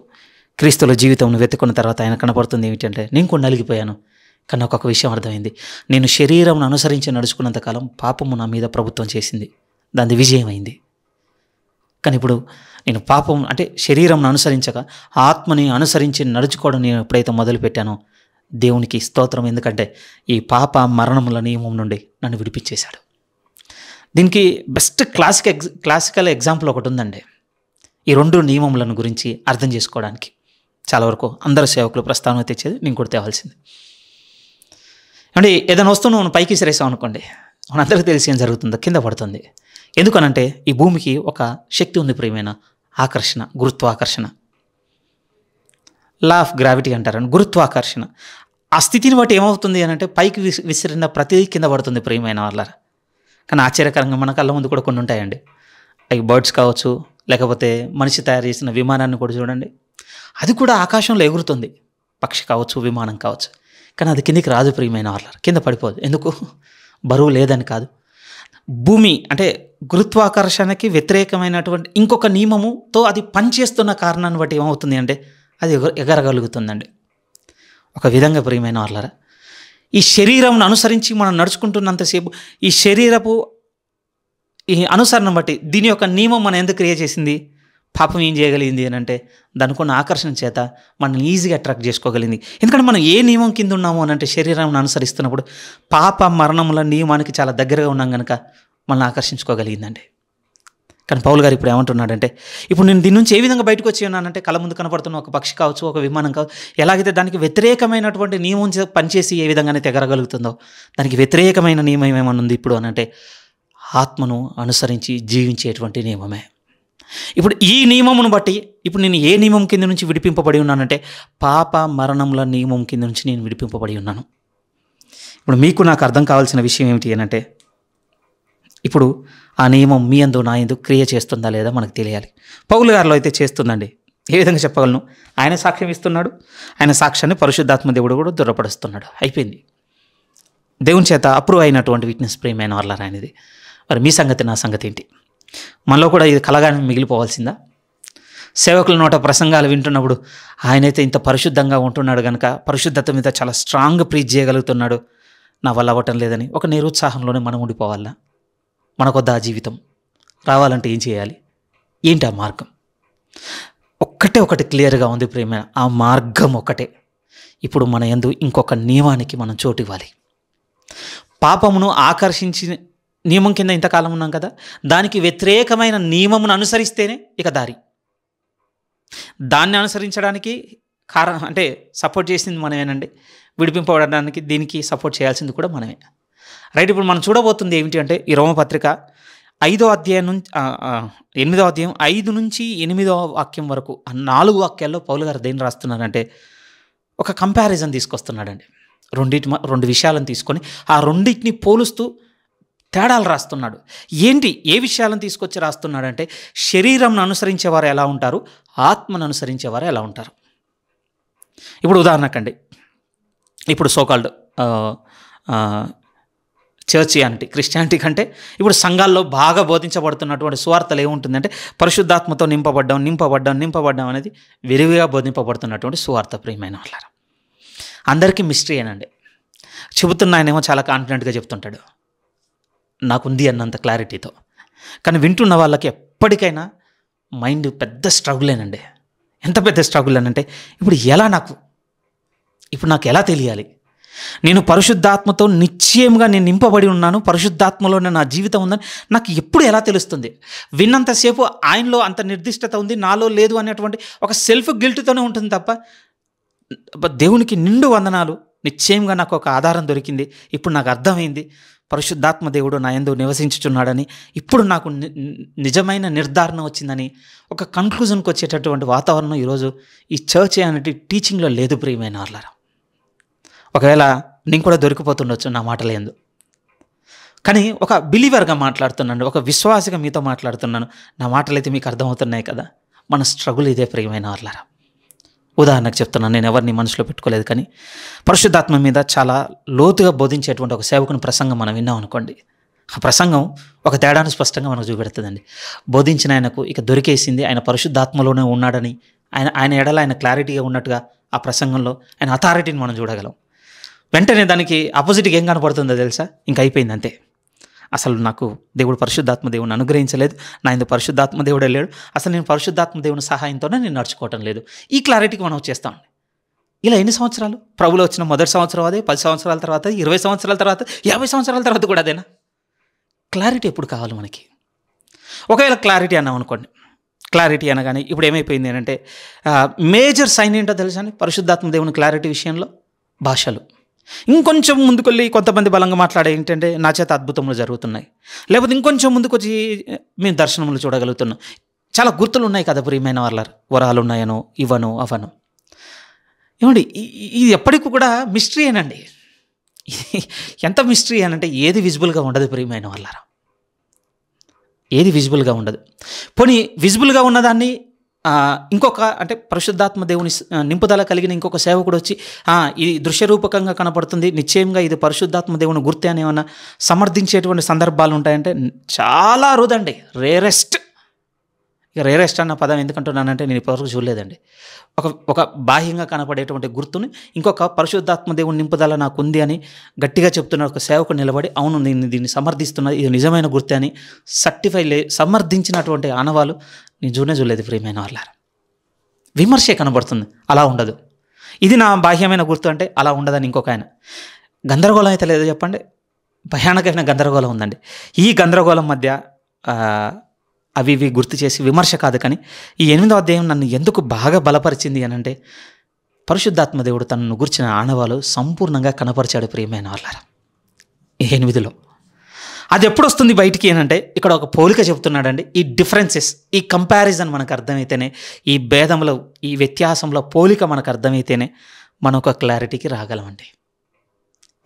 క్రీస్తుల జీవితం వెతుకున్న తర్వాత ఆయన కనపడుతుంది ఏమిటంటే, నేను కూడా నలిగిపోయాను, కానీ ఒక్కొక్క విషయం అర్థమైంది. నేను శరీరం అనుసరించి నడుచుకున్నంతకాలం పాపము నా మీద ప్రభుత్వం చేసింది, దాని విజయం అయింది. కానీ ఇప్పుడు నేను పాపం అంటే శరీరం అనుసరించక ఆత్మని అనుసరించి నడుచుకోవడం నేను ఎప్పుడైతే మొదలుపెట్టానో దేవునికి స్తోత్రం. ఎందుకంటే ఈ పాప మరణముల నియమం నుండి నన్ను విడిపించేశాడు. దీనికి బెస్ట్ క్లాసికల్ ఎగ్జాంపుల్ ఒకటి ఉందండి. ఈ 2 నియమములను గురించి అర్థం చేసుకోవడానికి చాలా వరకు అందరు సేవకులు ప్రస్తావన తెచ్చేది నేను కూడా తేవాల్సింది. అంటే ఏదైనా వస్తువు నువ్వు పైకి విసిరేసాం అనుకోండి, మనందరికీ తెలిసి ఏం జరుగుతుందో, కింద పడుతుంది. ఎందుకనంటే ఈ భూమికి ఒక శక్తి ఉంది ప్రియమైన, ఆకర్షణ, గురుత్వాకర్షణ, లా ఆఫ్ గ్రావిటీ అంటారని, గురుత్వాకర్షణ. ఆ స్థితిని బట్టి ఏమవుతుంది అని అంటే పైకి విసిరిన ప్రతిదీ కింద పడుతుంది ప్రియమైన వాళ్ళ. కానీ ఆశ్చర్యకరంగా మన కళ్ళ ముందు కూడా కొన్ని ఉంటాయండి. అవి బర్డ్స్ కావచ్చు, లేకపోతే మనిషి తయారు చేసిన విమానాన్ని కూడా చూడండి, అది కూడా ఆకాశంలో ఎగురుతుంది. పక్షి కావచ్చు, విమానం కావచ్చు, కానీ అది కిందికి రాదు ప్రియమైన వాళ్ళ, కింద పడిపోదు. ఎందుకు? బరువు లేదని కాదు, భూమి అంటే గురుత్వాకర్షణకి వ్యతిరేకమైనటువంటి ఇంకొక నియమముతో అది పనిచేస్తున్న కారణాన్ని బట్టి ఏమవుతుంది అంటే అది ఎగరగలుగుతుందండి. ఒక విధంగా ప్రియమైన వాళ్ళరా, ఈ శరీరం అనుసరించి మనం నడుచుకుంటున్నంతసేపు ఈ శరీరపు ఈ అనుసరణ బట్టి దీని యొక్క నియమం మనం ఎందుకు క్రియేట్ చేసింది? పాపం ఏం చేయగలిగింది అని అంటే దానికున్న ఆకర్షణ చేత మనల్ని ఈజీగా అట్రాక్ట్ చేసుకోగలిగింది. ఎందుకంటే మనం ఏ నియమం కింద ఉన్నాము అని అంటే శరీరం అనుసరిస్తున్నప్పుడు పాప మరణముల నియమానికి చాలా దగ్గరగా ఉన్నాం కనుక మనల్ని ఆకర్షించుకోగలిగిందండి. కానీ పౌలు గారు ఇప్పుడు ఏమంటున్నాడంటే, ఇప్పుడు నేను దీని నుంచి ఏ విధంగా బయటకు వచ్చి ఉన్నానంటే, కళ్ళ ముందు కనపడుతున్న ఒక పక్షి కావచ్చు, ఒక విమానం కావచ్చు, ఎలాగైతే దానికి వ్యతిరేకమైనటువంటి నియమం పనిచేసి ఏ విధంగానే తెగరగలుగుతుందో దానికి వ్యతిరేకమైన నియమం ఏమన్నా ఉంది ఇప్పుడు అని అంటే ఆత్మను అనుసరించి జీవించేటువంటి నియమమే. ఇప్పుడు ఈ నియమమును బట్టి ఇప్పుడు నేను ఏ నియమం కింద నుంచి విడిపింపబడి ఉన్నానంటే పాప మరణముల నియమం కింద నుంచి నేను విడిపింపబడి ఉన్నాను. ఇప్పుడు మీకు నాకు అర్థం కావాల్సిన విషయం ఏమిటి అని అంటే, ఇప్పుడు ఆ నియమం మీ యందు నా యందు క్రియ చేస్తుందా లేదా మనకు తెలియాలి. పౌలు గారిలో అయితే చేస్తుందండి. ఏ విధంగా చెప్పగలను? ఆయన సాక్ష్యం ఇస్తున్నాడు, ఆయన సాక్ష్యాన్ని పరిశుద్ధాత్మ దేవుడు కూడా దృఢపరుస్తున్నాడు. అయిపోయింది. దేవుని చేత అప్రూవ్ అయినటువంటి విట్నెస్ ప్రియమైన వాళ్ళ ఆయనది. మరి మీ సంగతి, నా సంగతి ఏంటి? మనలో కూడా ఇది కలగానే మిగిలిపోవాల్సిందా? సేవకుల నోట ప్రసంగాలు వింటున్నప్పుడు ఆయనైతే ఇంత పరిశుద్ధంగా ఉంటున్నాడు కనుక పరిశుద్ధత మీద చాలా స్ట్రాంగ్ ప్రీచ్ చేయగలుగుతున్నాడు, నా వల్ల అవ్వటం లేదని ఒక నిరుత్సాహంలోనే మనం ఉండిపోవాలా? మనకొద్ద ఆ జీవితం రావాలంటే ఏం చేయాలి? ఏంటి ఆ మార్గం? ఒకటి క్లియర్గా ఉంది ప్రేమ, ఆ మార్గం ఒకటే. ఇప్పుడు మన యందు ఇంకొక నియమానికి మనం చోటు ఇవ్వాలి. పాపమును ఆకర్షించి నియమం కింద ఇంతకాలం ఉన్నాం కదా, దానికి వ్యతిరేకమైన నియమమును అనుసరిస్తేనే ఇక దారి. దాన్ని అనుసరించడానికి కారణం అంటే సపోర్ట్ చేసింది మనమేనండి. విడిపింపబడడానికి దీనికి సపోర్ట్ చేయాల్సింది కూడా మనమే. రైట్. ఇప్పుడు మనం చూడబోతుంది ఏమిటి అంటే ఈ రోమపత్రిక 5వ అధ్యాయం నుంచి 8వ అధ్యాయం 5 నుంచి 8వ వాక్యం వరకు ఆ 4 వాక్యాల్లో పౌలు గారు దేన్ని రాస్తున్నారంటే ఒక కంపారిజన్ తీసుకొస్తున్నాడండి. రెండు విషయాలను తీసుకొని ఆ రెండింటిని పోలుస్తూ తేడాలు రాస్తున్నాడు. ఏంటి, ఏ విషయాలను తీసుకొచ్చి రాస్తున్నాడంటే శరీరంను అనుసరించేవారు ఎలా ఉంటారు, ఆత్మను అనుసరించేవారు ఎలా ఉంటారు. ఇప్పుడు ఉదాహరణకండి, ఇప్పుడు సోకాల్డ్ క్రిస్టియానిటీ కంటే ఇప్పుడు సంఘాల్లో బాగా బోధించబడుతున్నటువంటి సువార్తలు ఏముంటుందంటే పరిశుద్ధాత్మతో నింపబడ్డం అనేది విరివిగా బోధింపబడుతున్నటువంటి సువార్త. ప్రియమైన వాళ్ళారా, అందరికీ మిస్టరీ అనండి. చెబుతున్న ఆయనేమో చాలా కాన్ఫిడెంట్గా చెప్తుంటాడు, నాకుంది అన్నంత క్లారిటీతో. కానీ వింటున్న వాళ్ళకి ఎప్పటికైనా మైండ్ పెద్ద స్ట్రగులేనండి. ఎంత పెద్ద స్ట్రగుల్ అనంటే ఇప్పుడు నాకు ఎలా తెలియాలి? నేను పరిశుద్ధాత్మతో నిశ్చయంగా నేను నింపబడి ఉన్నాను, పరిశుద్ధాత్మలోనే నా జీవితం ఉందని నాకు ఎప్పుడు ఎలా తెలుస్తుంది? విన్నంతసేపు ఆయనలో అంత నిర్దిష్టత ఉంది, నాలో లేదు అనేటువంటి ఒక సెల్ఫ్ గిల్ట్తోనే ఉంటుంది తప్ప దేవునికి నిండు వందనాలు, నిశ్చయంగా నాకు ఒక ఆధారం దొరికింది, ఇప్పుడు నాకు అర్థమైంది, పరిశుద్ధాత్మ దేవుడు నా యందు నివసించుచున్నాడని, ఇప్పుడు నాకు నిజమైన నిర్ధారణ వచ్చిందని, ఒక కన్క్లూజన్కి వచ్చేటటువంటి వాతావరణం ఈరోజు ఈ చర్చ్ అనే టీచింగ్లో లేదు ప్రియమైన వాళ్ళారా. ఒకవేళ నేను కూడా దొరికిపోతుండొచ్చు నా మాటల యందు, కానీ ఒక బిలీవర్గా మాట్లాడుతున్నాను, ఒక విశ్వాసిగా మీతో మాట్లాడుతున్నాను. నా మాటలైతే మీకు అర్థమవుతున్నాయి కదా. మన స్ట్రగుల్ ఇదే ప్రియమైన వాళ్ళారా. ఉదాహరణకు చెప్తున్నాను, నేను ఎవరిని మనసులో పెట్టుకోలేదు, కానీ పరిశుద్ధాత్మ మీద చాలా లోతుగా బోధించేటువంటి ఒక సేవకుని ప్రసంగం మనం విన్నాం అనుకోండి. ఆ ప్రసంగం ఒక తేడాను స్పష్టంగా మనకు చూపెడుతుందండి. బోధించిన ఆయనకు ఇక దొరికేసింది, ఆయన పరిశుద్ధాత్మలోనే ఉన్నాడని, ఆయన ఎడల ఆయన క్లారిటీగా ఉన్నట్టుగా ఆ ప్రసంగంలో ఆయన అథారిటీని మనం చూడగలం. వెంటనే దానికి ఆపోజిట్గా ఏం కనపడుతుందో తెలుసా? ఇంక అయిపోయింది అంతే. అసలు నాకు దేవుడు పరిశుద్ధాత్మ దేవుని అనుగ్రహించలేదు, నా ఇందు పరిశుద్ధాత్మ దేవుడు వెళ్ళాడు, అసలు నేను పరిశుద్ధాత్మ దేవుని సహాయంతోనే నేను నడుచుకోవటం లేదు. ఈ క్లారిటీకి మనం వచ్చేస్తాం. ఇలా ఎన్ని సంవత్సరాలు? ప్రభులో వచ్చిన మొదటి సంవత్సరం అదే, 10 సంవత్సరాల తర్వాత, 20 సంవత్సరాల తర్వాత, 50 సంవత్సరాల తర్వాత కూడా అదేనా? క్లారిటీ ఎప్పుడు కావాలి మనకి? ఒకవేళ క్లారిటీ అన్నాం అనుకోండి, క్లారిటీ అనగానే ఇప్పుడు ఏమైపోయింది అంటే మేజర్ సైన్ ఏంటో తెలుసా అండి పరిశుద్ధాత్మ దేవుని క్లారిటీ విషయంలో? భాషలు. ఇంకొంచెం ముందుకెళ్ళి కొంతమంది బలంగా మాట్లాడే ఏంటంటే నా చేత అద్భుతములు జరుగుతున్నాయి, లేకపోతే ఇంకొంచెం ముందుకు వచ్చి మేము దర్శనములు చూడగలుగుతున్నాం. చాలా గుర్తులు ఉన్నాయి కదా ప్రియమైన వాళ్ళ, వరాలు ఉన్నాయనో ఇవనో అవనో. ఏమండి ఇది ఎప్పటికీ కూడా మిస్టరీయేనండి. ఎంత మిస్టరీ అనంటే ఏది విజిబుల్గా ఉండదు ప్రియమైన వాళ్ళారా, ఏది విజిబుల్గా ఉండదు. పోనీ విజిబుల్గా ఉన్నదాన్ని ఇంకొక అంటే పరిశుద్ధాత్మ దేవుని నింపుదల కలిగిన ఇంకొక సేవకుడు వచ్చి ఇది దృశ్యరూపకంగా కనపడుతుంది, నిశ్చయంగా ఇది పరిశుద్ధాత్మ దేవుని గుర్తే అని ఏమన్నా సమర్థించేటువంటి సందర్భాలు ఉంటాయంటే చాలా అరుదండి, రేరెస్ట్. ఇక రేరెస్ట్ అన్న పదం ఎందుకంటున్నానంటే నేను ఇప్పటివరకు చూడలేదండి. ఒక బాహ్యంగా కనపడేటువంటి గుర్తుని ఇంకొక పరిశుద్ధాత్మ దేవుని నింపుదల నాకు ఉంది అని గట్టిగా చెప్తున్న ఒక సేవకుడు నిలబడి అవును నేను దీన్ని సమర్థిస్తున్నది, ఇది నిజమైన గుర్తే అని సమర్థించినటువంటి ఆనవాలు నేను చూడలేదు ప్రియమైన వాళ్ళారా. విమర్శే కనబడుతుంది, అలా ఉండదు. ఇది నా బాహ్యమైన గుర్తు అంటే అలా ఉండదని ఇంకొక ఆయన. గందరగోళం అయితే లేదో చెప్పండి, భయానకమైన గందరగోళం ఉందండి. ఈ గందరగోళం మధ్య అవి ఇవి గుర్తు చేసి విమర్శ కాదు, కానీ ఈ 8వ అధ్యాయం నన్ను ఎందుకు బాగా బలపరిచింది అని అంటే పరిశుద్ధాత్మ దేవుడు తనను గుర్చిన ఆనవాలు సంపూర్ణంగా కనపరిచాడు ప్రియమైన వాళ్ళారా. ఈ 8లో అది ఎప్పుడు వస్తుంది బయటికి ఏనంటే ఇక్కడ ఒక పోలిక చెప్తున్నాడండి. ఈ డిఫరెన్సెస్, ఈ కంపారిజన్ మనకు అర్థమైతేనే, ఈ భేదంలో ఈ వ్యత్యాసంలో పోలిక మనకు అర్థమైతేనే మనం ఒక క్లారిటీకి రాగలమండి.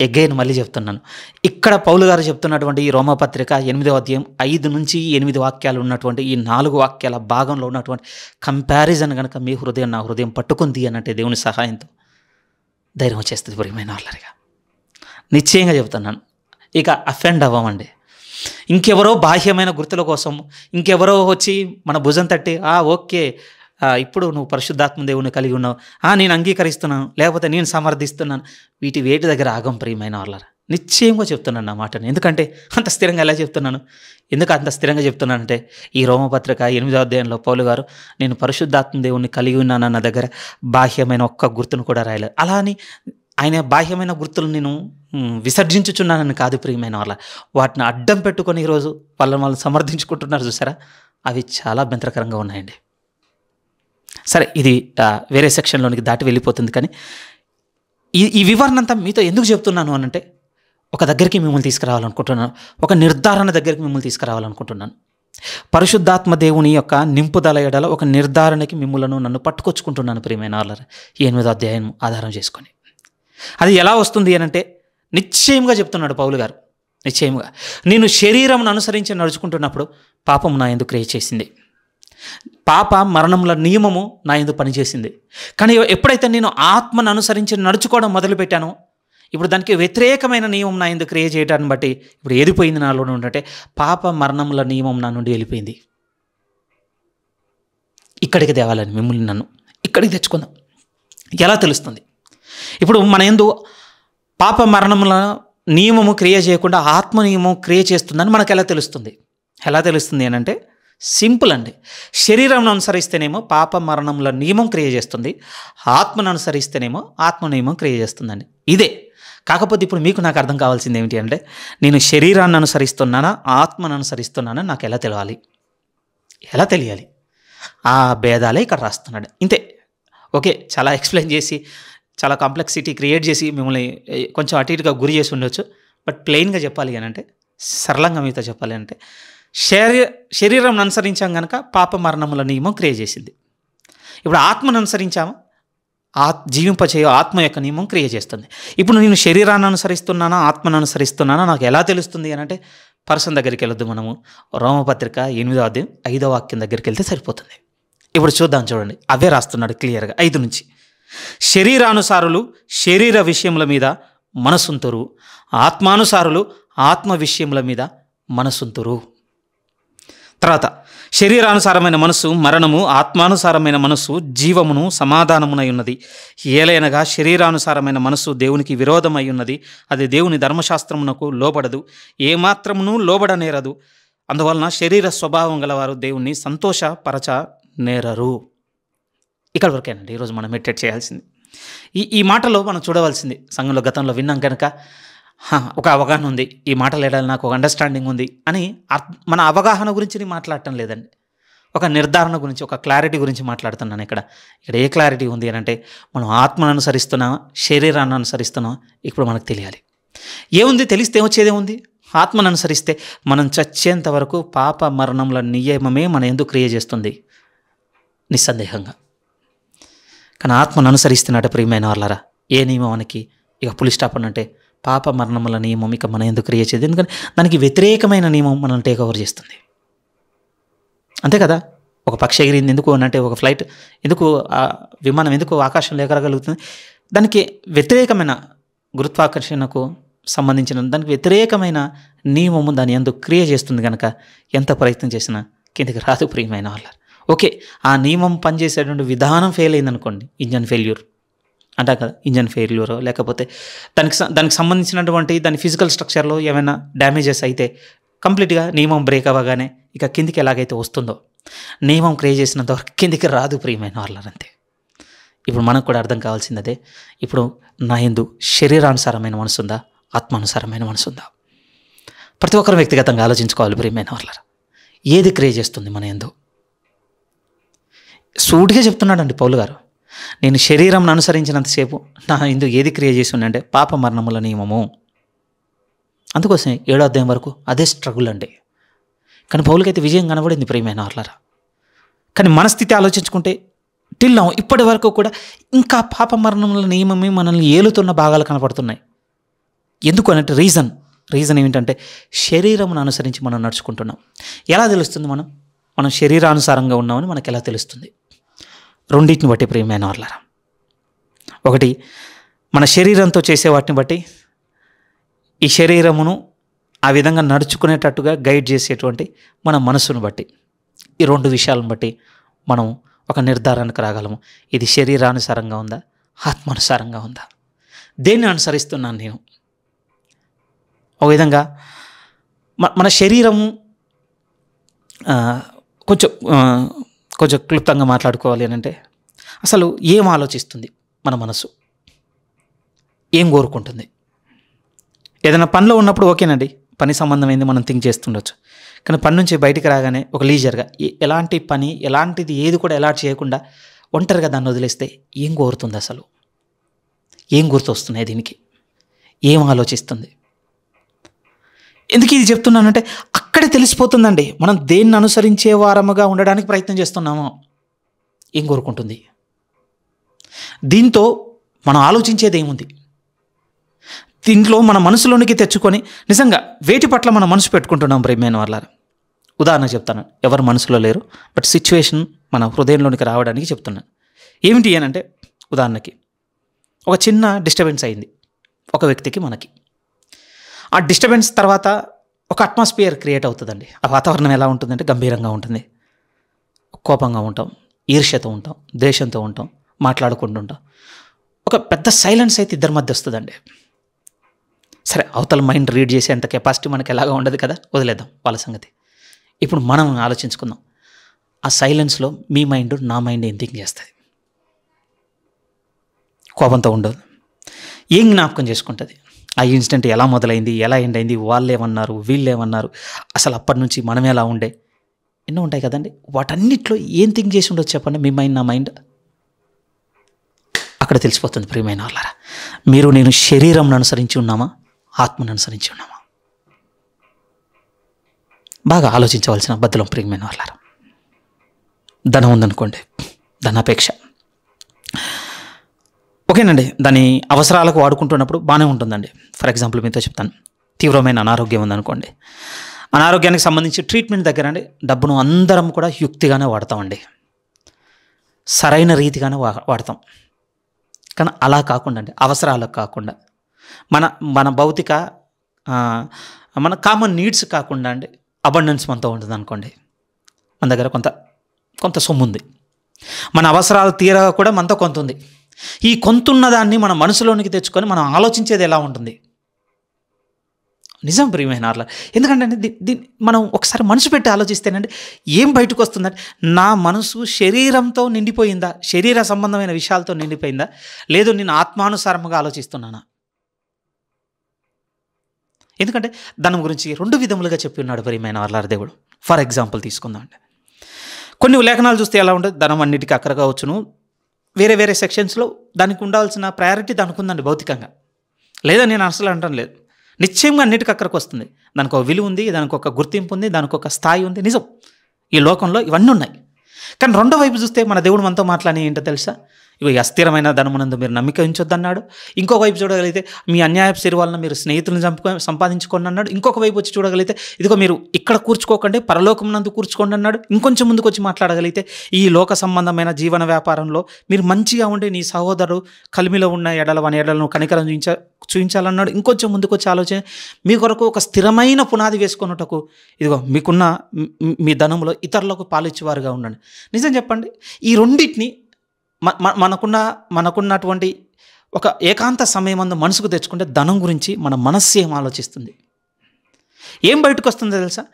ఎగైన్ మళ్ళీ చెప్తున్నాను, ఇక్కడ పౌలు గారు చెప్తున్నటువంటి ఈ రోమపత్రిక 8వ అధ్యాయం 5 నుంచి 8 వాక్యాలు ఉన్నటువంటి ఈ 4 వాక్యాల భాగంలో ఉన్నటువంటి కంపారిజన్ కనుక మీ హృదయం నా హృదయం పట్టుకుంది అనంటే దేవుని సహాయంతో ధైర్యం వచ్చేస్తుంది ప్రియమైన వాళ్ళగా. నిశ్చయంగా చెప్తున్నాను, ఇక అఫెండ్ అవ్వమండి. ఇంకెవరో బాహ్యమైన గుర్తుల కోసం ఇంకెవరో వచ్చి మన భుజం తట్టి ఓకే ఇప్పుడు నువ్వు పరిశుద్ధాత్మ దేవుని కలిగి ఉన్నావు, నేను అంగీకరిస్తున్నాను, లేకపోతే నేను సమర్థిస్తున్నాను, వేటి దగ్గర ఆగం ప్రియమైన వాళ్ళారా. నిశ్చయంగా చెప్తున్నాను నా మాటను. ఎందుకంటే అంత స్థిరంగా ఎలా చెప్తున్నాను? ఎందుకు అంత స్థిరంగా చెప్తున్నానంటే ఈ రోమపత్రిక 8వ అధ్యాయంలో పౌలు గారు నేను పరిశుద్ధాత్మ దేవుని కలిగి ఉన్నానన్న దగ్గర బాహ్యమైన ఒక్క గుర్తును కూడా రాయలేదు. అలా అని ఆయన బాహ్యమైన గుర్తులు నేను విసర్జించుచున్నానని కాదు ప్రియమైన వాళ్ళ, వాటిని అడ్డం పెట్టుకొని ఈరోజు వాళ్ళు సమర్థించుకుంటున్నారు చూసారా, అవి చాలా అభ్యంతరకరంగా ఉన్నాయండి. సరే, ఇది వేరే సెక్షన్లోనికి దాటి వెళ్ళిపోతుంది, కానీ ఈ వివరణ అంతా మీతో ఎందుకు చెప్తున్నాను అనంటే ఒక దగ్గరికి మిమ్మల్ని తీసుకురావాలనుకుంటున్నాను, ఒక నిర్ధారణ దగ్గరికి మిమ్మల్ని తీసుకురావాలనుకుంటున్నాను. పరిశుద్ధాత్మ దేవుని యొక్క నింపుదల ఎడల ఒక నిర్ధారణకి మిమ్మల్ని నన్ను పట్టుకొచ్చుకుంటున్నాను ప్రియమైన వాళ్ళ, 8వ అధ్యాయం ఆధారం చేసుకొని. అది ఎలా వస్తుంది అనంటే నిశ్చయంగా చెప్తున్నాడు పౌలు గారు, నిశ్చయంగా నేను శరీరం అనుసరించి నడుచుకుంటున్నప్పుడు పాపం నా యందు క్రియ చేసింది, పాప మరణముల నియమము నా యందు పనిచేసింది. కానీ ఎప్పుడైతే నేను ఆత్మను అనుసరించి నడుచుకోవడం మొదలుపెట్టానో ఇప్పుడు దానికి వ్యతిరేకమైన నియమం నా యందు క్రియ చేయడాన్ని బట్టి ఇప్పుడు ఏది పోయింది నాలో ఉంటే పాప మరణముల నియమం నా నుండి వెళ్ళిపోయింది. ఇక్కడికి తేవాలని మిమ్మల్ని నన్ను ఇక్కడికి తెచ్చుకుందాం. ఎలా తెలుస్తుంది? ఇప్పుడు మన యందు పాప మరణముల నియమము క్రియ చేయకుండా ఆత్మ నియమం క్రియ చేస్తుందని మనకు ఎలా తెలుస్తుంది? ఎలా తెలుస్తుంది అని అంటే సింపుల్ అండి. శరీరం అనుసరిస్తేనేమో పాప మరణముల నియమం క్రియ చేస్తుంది, ఆత్మను అనుసరిస్తేనేమో ఆత్మ నియమం క్రియ చేస్తుందండి. ఇదే. కాకపోతే ఇప్పుడు మీకు నాకు అర్థం కావాల్సింది ఏమిటి అంటే నేను శరీరాన్ని అనుసరిస్తున్నానా ఆత్మను అనుసరిస్తున్నానా నాకు ఎలా తెలియాలి? ఎలా తెలియాలి? ఆ భేదాలే ఇక్కడ రాస్తున్నాడు. ఇంతే. ఓకే, చాలా ఎక్స్ప్లెయిన్ చేసి చాలా కాంప్లెక్సిటీ క్రియేట్ చేసి మిమ్మల్ని కొంచెం అటు ఇటుగా గురి చేసి ఉండొచ్చు. బట్ ప్లెయిన్గా చెప్పాలి అని అంటే, సరళంగా మీతో చెప్పాలి అంటే, శరీరం అనుసరించాం కనుక పాప మరణముల నియమం క్రియేట్ చేసింది. ఇప్పుడు ఆత్మను అనుసరించాము, జీవింపచేయ ఆత్మ యొక్క నియమం క్రియేట్ చేస్తుంది. ఇప్పుడు నేను శరీరాన్ని అనుసరిస్తున్నానా ఆత్మను అనుసరిస్తున్నానా నాకు ఎలా తెలుస్తుంది అని అంటే, పర్సన్ దగ్గరికి వెళ్ళొద్దు, మనము రోమపత్రిక 8వ అధ్యాయం 5వ వాక్యం దగ్గరికి వెళ్తే సరిపోతుంది. ఇప్పుడు చూద్దాం, చూడండి, అవే రాస్తున్నాడు క్లియర్గా 5 నుంచి. శరీరానుసారులు శరీర విషయముల మీద మనసుంతురు, ఆత్మానుసారులు ఆత్మ విషయముల మీద మనసుంతురు. తర్వాత, శరీరానుసారమైన మనసు మరణము, ఆత్మానుసారమైన మనసు జీవమును సమాధానమునై ఉన్నది. ఏలైనగా శరీరానుసారమైన మనసు దేవునికి విరోధమై ఉన్నది, అది దేవుని ధర్మశాస్త్రమునకు లోబడదు, ఏమాత్రమును లోబడనేరదు. అందువలన శరీర స్వభావం గలవారు దేవుణ్ణి సంతోషపరచ నేరరు. ఇక్కడ వరకేనండి ఈరోజు మనం మెడిటేట్ చేయాల్సింది. ఈ మాటలో మనం చూడవలసింది, సంఘంలో గతంలో విన్నాం కనుక ఒక అవగాహన ఉంది, ఈ మాటలు ఏడాలి నాకు ఒక అండర్స్టాండింగ్ ఉంది అని మన అవగాహన గురించి మాట్లాడటం లేదండి, ఒక నిర్ధారణ గురించి, ఒక క్లారిటీ గురించి మాట్లాడుతున్నాను. ఇక్కడ ఏ క్లారిటీ ఉంది అని అంటే, మనం ఆత్మను అనుసరిస్తున్నామా శరీరాన్ని అనుసరిస్తున్నామా ఇప్పుడు మనకు తెలియాలి. ఏముంది, తెలిస్తే వచ్చేదేముంది? ఆత్మను అనుసరిస్తే మనం చచ్చేంత వరకు పాప మరణంల నియమమే మన ఎందుకు క్రియేట్ చేస్తుంది నిస్సందేహంగా. కానీ ఆత్మను అనుసరిస్తున్నట్టు ప్రియమైన వాళ్ళారా, ఏ నియమానికి ఇక పులి స్టాప్ అంటే పాప మరణముల నియమం ఇక మనం ఎందుకు క్రియేట్ చేయదు? ఎందుకంటే దానికి వ్యతిరేకమైన నియమం మనల్ని టేక్ ఓవర్ చేస్తుంది. అంతే కదా, ఒక పక్షి ఎగిరింది ఎందుకు అంటే, ఒక ఫ్లైట్ ఎందుకు, విమానం ఎందుకు ఆకాశంలో ఎగరగలుగుతుంది? దానికి వ్యతిరేకమైన గురుత్వాకర్షణకు సంబంధించిన దానికి వ్యతిరేకమైన నియమము దాన్ని ఎందుకు క్రియేట్ చేస్తుంది కనుక ఎంత ప్రయత్నం చేసినా కిందకి రాదు ప్రియమైన వాళ్ళ. ఓకే, ఆ నియమం పనిచేసేటువంటి విధానం ఫెయిల్ అయిందనుకోండి, ఇంజన్ ఫెయిల్యూర్ అంటా కదా, ఇంజన్ ఫెయిల్యూర్ లేకపోతే దానికి సంబంధించినటువంటి దాని ఫిజికల్ స్ట్రక్చర్లో ఏమైనా డ్యామేజెస్ అయితే కంప్లీట్గా నియమం బ్రేక్ అవ్వగానే ఇక కిందికి ఎలాగైతే వస్తుందో, నియమం క్రియేట్ చేసినంత వరకు కిందికి రాదు ప్రియమైన వాళ్ళంతే. ఇప్పుడు మనకు కూడా అర్థం కావాల్సింది అదే. ఇప్పుడు నా యందు శరీరానుసారమైన మనసు ఉందా, ఆత్మానుసారమైన మనసు ఉందా? ప్రతి ఒక్కరు వ్యక్తిగతంగా ఆలోచించుకోవాలి ప్రియమైన వాళ్ళ. ఏది క్రియేట్ చేస్తుంది మన యందు? సూటిగా చెప్తున్నాడండి పౌలు గారు, నేను శరీరం అనుసరించినంతసేపు నా యందు ఏది క్రియేట్ చేసి అంటే పాప మరణముల నియమము. అందుకోసమే 7వ అధ్యాయం వరకు అదే స్ట్రగుల్ అండి. కానీ పౌలుకైతే విజయం కనబడింది ప్రియమైన వాళ్ళారా. కానీ మన స్థితి ఆలోచించుకుంటే టిల్ ఇప్పటి వరకు కూడా ఇంకా పాప మరణముల నియమమే మనల్ని ఏలుతున్న భాగాలు కనపడుతున్నాయి. ఎందుకు అంటే రీజన్ ఏమిటంటే, శరీరమును అనుసరించి మనం నడుచుకుంటున్నాం. ఎలా తెలుస్తుంది మనం శరీరానుసారంగా ఉన్నామని మనకు ఎలా తెలుస్తుంది? రెండింటిని బట్టి ప్రియమైన వాళ్ళారా. ఒకటి, మన శరీరంతో చేసే వాటిని బట్టి, ఈ శరీరమును ఆ విధంగా నడుచుకునేటట్టుగా గైడ్ చేసేటువంటి మన మనసును బట్టి, ఈ 2 విషయాలను బట్టి మనం ఒక నిర్ధారణకు రాగలము. ఇది శరీరానుసారంగా ఉందా, ఆత్మానుసారంగా ఉందా? దేన్ని అనుసరిస్తున్నాను నేను? ఒక విధంగా మన శరీరము కొంచెం క్లుప్తంగా మాట్లాడుకోవాలి అని అంటే, అసలు ఏం ఆలోచిస్తుంది మన మనసు, ఏం కోరుకుంటుంది? ఏదైనా పనిలో ఉన్నప్పుడు ఓకేనండి, పని సంబంధమైంది మనం థింక్ చేస్తుండొచ్చు. కానీ పని నుంచి బయటికి రాగానే ఒక లీజర్గా ఎలాంటి పని ఎలాంటిది ఏది కూడా ఎలాంటి చేయకుండా ఒంటరిగా దాన్ని వదిలేస్తే ఏం కోరుతుంది? అసలు ఏం గుర్తొస్తున్నాయి దీనికి? ఏం ఆలోచిస్తుంది? ఎందుకు ఇది చెప్తున్నానంటే, అక్కడే తెలిసిపోతుందండి మనం దేన్ని అనుసరించే వారముగా ఉండడానికి ప్రయత్నం చేస్తున్నామో. ఏం కోరుకుంటుంది? దీంతో మనం ఆలోచించేది ఏముంది? దీంట్లో మన మనసులోనికి తెచ్చుకొని నిజంగా వేటి పట్ల మన మనసు పెట్టుకుంటున్నాం ప్రియమైన వాళ్ళారా. ఉదాహరణ చెప్తాను, ఎవరు మనసులో లేరు, బట్ సిచ్యువేషన్ మన హృదయంలోనికి రావడానికి చెప్తున్నాను. ఏమిటి అని అంటే, ఉదాహరణకి ఒక చిన్న డిస్టర్బెన్స్ అయింది ఒక వ్యక్తికి, మనకి. ఆ డిస్టర్బెన్స్ తర్వాత ఒక అట్మాస్ఫియర్ క్రియేట్ అవుతుందండి. ఆ వాతావరణం ఎలా ఉంటుందంటే గంభీరంగా ఉంటుంది, కోపంగా ఉంటాం, ఈర్ష్యతో ఉంటాం, ద్వేషంతో ఉంటాం, మాట్లాడుకుంటుంటాం. ఒక పెద్ద సైలెన్స్ అయితే ఇద్దరి మధ్య వస్తుందండి. సరే, అవతల మైండ్ రీడ్ చేసేంత కెపాసిటీ మనకి ఎలాగా ఉండదు కదా, వదిలేద్దాం వాళ్ళ సంగతి. ఇప్పుడు మనం ఆలోచించుకుందాం, ఆ సైలెన్స్లో మీ మైండ్ నా మైండ్ ఏం థింక్ చేస్తుంది? కోపంతో ఉండదు, ఏం జ్ఞాపకం చేసుకుంటుంది? ఆ ఇన్సిడెంట్ ఎలా మొదలైంది, ఎలా ఎండ్ అయింది, వాళ్ళు ఏమన్నారు, వీళ్ళు ఏమన్నారు, అసలు అప్పటి నుంచి మనం ఎలా ఉండే, ఎన్నో ఉంటాయి కదండి. వాటన్నిటిలో ఏం థింక్ చేసి ఉండొచ్చు చెప్పండి మీ మైండ్, నా మైండ్? అక్కడ తెలిసిపోతుంది ప్రియమైన వాళ్ళారా. మీరు నేను శరీరంను అనుసరించి ఉన్నామా, ఆత్మను అనుసరించి ఉన్నామా? బాగా ఆలోచించవలసిన బద్దలం ప్రియమైన వాళ్ళారా. ధనం ఉందనుకోండి, ధనాపేక్ష ఓకేనండి, దాని అవసరాలకు వాడుకుంటున్నప్పుడు బాగానే ఉంటుందండి. ఫర్ ఎగ్జాంపుల్ మీతో చెప్తాను, తీవ్రమైన అనారోగ్యం ఉందనుకోండి, అనారోగ్యానికి సంబంధించి ట్రీట్మెంట్ దగ్గర అండి డబ్బును అందరం కూడా యుక్తిగానే వాడతామండి, సరైన రీతిగానే వాడతాం. కానీ అలా కాకుండా అండి, అవసరాలకు కాకుండా మన మన భౌతిక మన కామన్ నీడ్స్ కాకుండా అండి అబండెన్స్ మనతో ఉంటుంది అనుకోండి, మన దగ్గర కొంత సొమ్ము ఉంది, మన అవసరాలు తీరగా కూడా మనతో కొంత ఉంది. ఈ కొంతున్న దాన్ని మన మనసులోనికి తెచ్చుకొని మనం ఆలోచించేది ఎలా ఉంటుంది? నిజం ప్రియమైన వాళ్ళ. ఎందుకంటే దీన్ని మనం ఒకసారి మనసు పెట్టి ఆలోచిస్తేనండి ఏం బయటకు వస్తుందంటే, నా మనసు శరీరంతో నిండిపోయిందా, శరీర సంబంధమైన విషయాలతో నిండిపోయిందా, లేదు నేను ఆత్మానుసారంగా ఆలోచిస్తున్నానా? ఎందుకంటే దాని గురించి 2 విధములుగా చెప్పి ఉన్నాడు ప్రియమైన వాళ్ళ దేవుడు. ఫర్ ఎగ్జాంపుల్ తీసుకుందామండి, కొన్ని లేఖనాలు చూస్తే ఎలా ఉంటుంది, ధనం అన్నిటికీ అక్కర కావచ్చును, వేరే వేరే సెక్షన్స్లో దానికి ఉండాల్సిన ప్రయారిటీ దానికి ఉందండి భౌతికంగా, లేదా నేను అసలు అంటాను లేదు, నిశ్చయంగా అన్నిటికీ అక్కడికి వస్తుంది. దానికి ఒక విలువ ఉంది, దానికి ఒక గుర్తింపు ఉంది, దానికి ఒక స్థాయి ఉంది. నిజం, ఈ లోకంలో ఇవన్నీ ఉన్నాయి. కానీ రెండో వైపు చూస్తే మన దేవుడు మనతో మాట్లాడి ఏంటో తెలుసా, ఇవి అస్థిరమైన ధనమునందు మీరు నమ్మిక ఉంచొద్దన్నాడు. ఇంకొక వైపు చూడగలిగితే మీ అన్యాయపు సిరి వలన మీరు స్నేహితులను సంపాదించుకోండి అన్నాడు. ఇంకొక వైపు వచ్చి చూడగలిగితే ఇదిగో మీరు ఇక్కడ కూర్చుకోకండి, పరలోకమునందు కూర్చుకోండి అన్నాడు. ఇంకొంచెం ముందుకు వచ్చి మాట్లాడగలిగితే ఈ లోక సంబంధమైన జీవన వ్యాపారంలో మీరు మంచిగా ఉండి నీ సహోదరు కలిమిలో ఉన్న ఎడల ఎడలను కనికరం చూపించాలన్నాడు. ఇంకొంచెం ముందుకు వచ్చి ఆలోచన, మీ కొరకు ఒక స్థిరమైన పునాది వేసుకున్నటకు ఇదిగో మీకున్న మీ ధనంలో ఇతరులకు పాలిచ్చేవారుగా ఉండండి. నిజం చెప్పండి, ఈ రెండింటిని మనకున్నటువంటి ఒక ఏకాంత సమయం అందు మనసుకు తెచ్చుకుంటే ధనం గురించి మన మనస్సు ఏం ఆలోచిస్తుంది, ఏం బయటకు వస్తుందో తెలుసా?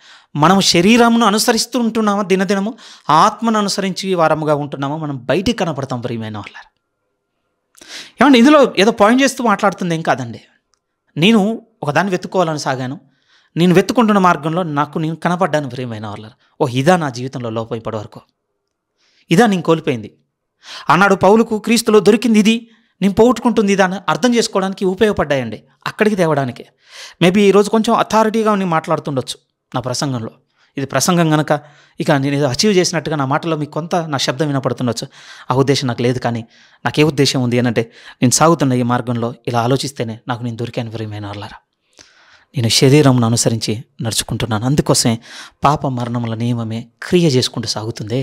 మనం శరీరమును అనుసరిస్తూ ఉంటున్నామా, దినదినము ఆత్మను అనుసరించి వారముగా ఉంటున్నామా, మనం బయటికి కనపడతాం ప్రియమైన వాళ్ళ. ఏమంటే ఇందులో ఏదో పాయింట్ చేస్తూ మాట్లాడుతుంది ఏం కాదండి. నేను ఒకదాన్ని వెతుక్కోవాలని సాగాను, నేను వెతుక్కుంటున్న మార్గంలో నేను కనపడ్డాను ప్రియమైన వాళ్ళ. ఇదా నా జీవితంలో లోపం ఇప్పటి వరకు, ఇదా నేను కోల్పోయింది. ఆనాడు పౌలుకు క్రీస్తులో దొరికింది ఇది, నేను పోగొట్టుకుంటుంది ఇదా అని అర్థం చేసుకోవడానికి ఉపయోగపడ్డాయండి, అక్కడికి తేవడానికి. మేబీ ఈరోజు కొంచెం అథారిటీగా నేను మాట్లాడుతుండొచ్చు నా ప్రసంగంలో. ఇది ప్రసంగం కనుక ఇక నేను ఏదో అచీవ్ చేసినట్టుగా నా మాటలో మీకు కొంత నా శబ్దం వినపడుతుండొచ్చు. ఆ ఉద్దేశం నాకు లేదు. కానీ నాకే ఉద్దేశం ఉంది అంటే, నేను సాగుతున్న ఈ మార్గంలో ఇలా ఆలోచిస్తేనే నాకు నేను దొరికాను ప్రియమైన వాళ్ళారా. నేను శరీరంను అనుసరించి నడుచుకుంటున్నాను, అందుకోసమే పాప మరణముల నియమమే క్రియ చేసుకుంటూ సాగుతుందే.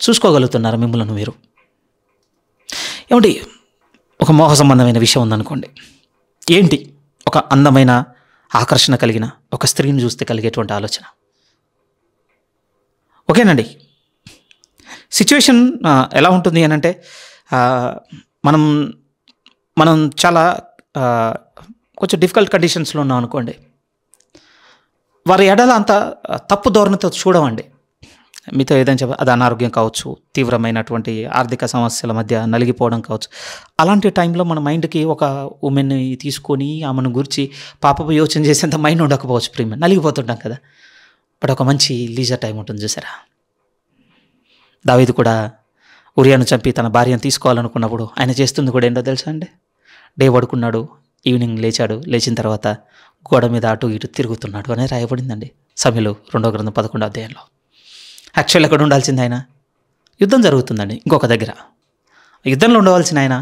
చూసుకోగలుగుతున్నారు మిమ్మల్ని మీరు? ఏమిటి, ఒక మోహ సంబంధమైన విషయం ఉందనుకోండి, ఏంటి ఒక అందమైన ఆకర్షణ కలిగిన ఒక స్త్రీని చూస్తే కలిగేటువంటి ఆలోచన. ఓకేనండి, సిచ్యువేషన్ ఎలా ఉంటుంది అని అంటే, మనం చాలా కొంచెం డిఫికల్ట్ కండిషన్స్లో ఉన్నాం అనుకోండి, వారి ఎడల అంత తప్పు ధోరణితో చూడమండి. మీతో ఏదైనా చెప్ప, అది అనారోగ్యం కావచ్చు, తీవ్రమైనటువంటి ఆర్థిక సమస్యల మధ్య నలిగిపోవడం కావచ్చు. అలాంటి టైంలో మన మైండ్కి ఒక ఉమెన్ని తీసుకొని ఆమెను గురించి పాపపు యోచన చేసేంత మైండ్ ఉండకపోవచ్చు, ప్రేమ నలిగిపోతుంటాం కదా. బట్ ఒక మంచి లీజర్ టైం ఉంటుంది చూసారా. దావీదు కూడా ఉరియాను చంపి తన భార్యను తీసుకోవాలనుకున్నప్పుడు ఆయన చేస్తుంది కూడా ఏంటో తెలుసా అండి, డే పడుకున్నాడు, ఈవినింగ్ లేచాడు, లేచిన తర్వాత గోడ మీద అటు ఇటు తిరుగుతున్నాడు అని రాయబడిందండి సమయలు 2వ గ్రంథం 11వ అధ్యాయంలో. యాక్చువల్ ఎక్కడ ఉండాల్సింది ఆయన, యుద్ధం జరుగుతుందండి ఇంకొక దగ్గర, యుద్ధంలో ఉండవలసిన ఆయన,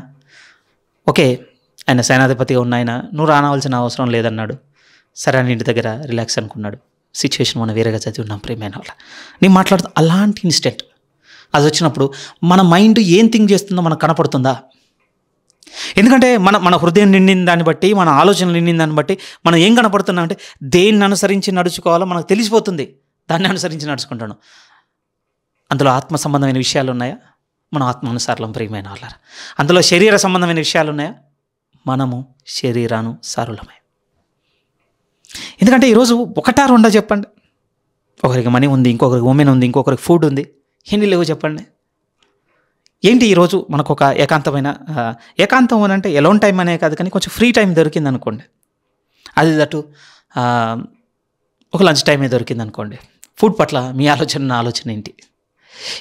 ఓకే ఆయన సేనాధిపతిగా ఉన్న ఆయన, నువ్వు రానవలసిన అవసరం లేదన్నాడు. సరే అని ఇంటి దగ్గర రిలాక్స్ అనుకున్నాడు. సిచ్యువేషన్ మనం వేరేగా చదివి ఉన్నాం ప్రియమైన వాళ్ళ. నేను మాట్లాడుతూ అలాంటి ఇన్స్టెంట్ అది వచ్చినప్పుడు మన మైండ్ ఏం థింక్ చేస్తుందో మనకు కనపడుతుందా? ఎందుకంటే మన హృదయం నిండిన దాన్ని బట్టి, మన ఆలోచనలు నిండిన దాన్ని బట్టి మనం ఏం కనపడుతున్నాం అంటే, దేన్ని అనుసరించి నడుచుకోవాలో మనకు తెలిసిపోతుంది, దాన్ని అనుసరించి నడుచుకుంటాను. అందులో ఆత్మ సంబంధమైన విషయాలు ఉన్నాయా? మనం ఆత్మానుసారులం ప్రియమైన వాళ్ళ. అందులో శరీర సంబంధమైన విషయాలు ఉన్నాయా? మనము శరీరానుసారులమే. ఎందుకంటే ఈరోజు ఒకటా రెండా చెప్పండి, ఒకరికి మనీ ఉంది, ఇంకొకరికి ఉమెన్ ఉంది, ఇంకొకరికి ఫుడ్ ఉంది, ఎన్ని లేవు చెప్పండి. ఏంటి ఈరోజు మనకు ఒక ఏకాంతం అని అంటే ఎలోన్ టైం అనే కాదు, కానీ కొంచెం ఫ్రీ టైం దొరికింది అనుకోండి, అది దట్టు ఒక లంచ్ టైమే దొరికింది అనుకోండి, ఫుడ్ పట్ల మీ ఆలోచన ఏంటి?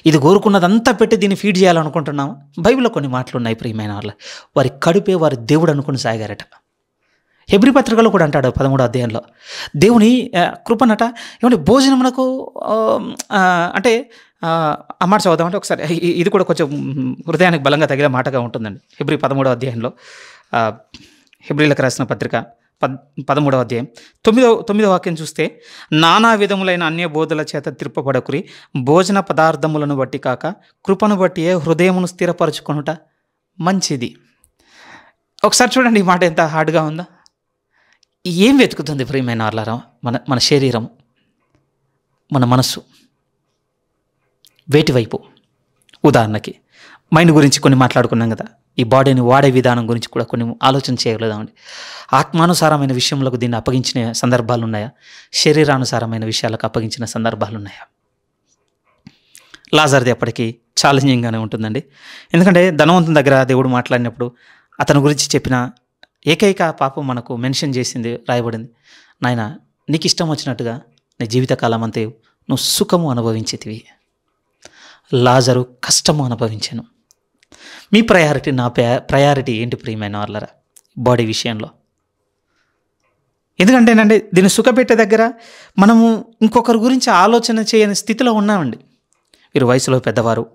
ఇది కోరుకున్నదంతా పెట్టి దీన్ని ఫీడ్ చేయాలనుకుంటున్నాము. బైబిల్లో కొన్ని మాటలు ఉన్నాయి ప్రియమైన వాళ్ళ, వారి కడుపే వారి దేవుడు అనుకుని సాగారట. హెబ్రీ పత్రికలో కూడా అంటాడు 13వ అధ్యాయంలో దేవుని కృపనట ఏమంటే భోజనమునకు అంటే ఆ మాట చదువుదామంటే ఒకసారి ఇది కూడా కొంచెం హృదయానికి బలంగా తగిలే మాటగా ఉంటుందండి. హెబ్రీ 13వ అధ్యాయంలో హెబ్రీలకు రాసిన పత్రిక 13వ అధ్యాయం 9వ వాక్యం చూస్తే, నానా విధములైన అన్య బోధల చేత త్రిప్పబడకురి, భోజన పదార్థములను బట్టి కాక కృపను బట్టి హృదయమును స్థిరపరచుకొనుట మంచిది. ఒకసారి చూడండి, ఈ మాట ఎంత హార్డ్గా ఉందా. ఏం వెతుకుతుంది ప్రియమైన వాళ్ళారా? మన శరీరం, మన మనస్సు వేటివైపు? ఉదాహరణకి మైండ్ గురించి కొన్ని మాట్లాడుకున్నాం కదా, ఈ బాడీని వాడే విధానం గురించి కూడా కొన్ని ఆలోచన చేయగలదామండి. ఆత్మానుసారమైన విషయములకు దీన్ని అప్పగించిన సందర్భాలు ఉన్నాయా? శరీరానుసారమైన విషయాలకు అప్పగించిన సందర్భాలు ఉన్నాయా? లాజర్ది అప్పటికి ఛాలెంజింగ్గానే ఉంటుందండి. ఎందుకంటే ధనవంతుని దగ్గర దేవుడు మాట్లాడినప్పుడు అతని గురించి చెప్పిన ఏకైక పాపం మనకు మెన్షన్ చేసింది, రాయబడింది, నాయన నీకు ఇష్టం వచ్చినట్టుగా నీ జీవితకాలం అంతే నువ్వు సుఖము అనుభవించేతివి, లాజరు కష్టము అనుభవించాను. మీ ప్రయారిటీ, నా ప్రయారిటీ ఏంటి ప్రియమైన వాళ్ళరా బాడీ విషయంలో? ఎందుకంటేనండి దీన్ని సుఖపెట్టే దగ్గర మనము ఇంకొకరి గురించి ఆలోచన చేయని స్థితిలో ఉన్నామండి. వీరు వయసులో పెద్దవారు,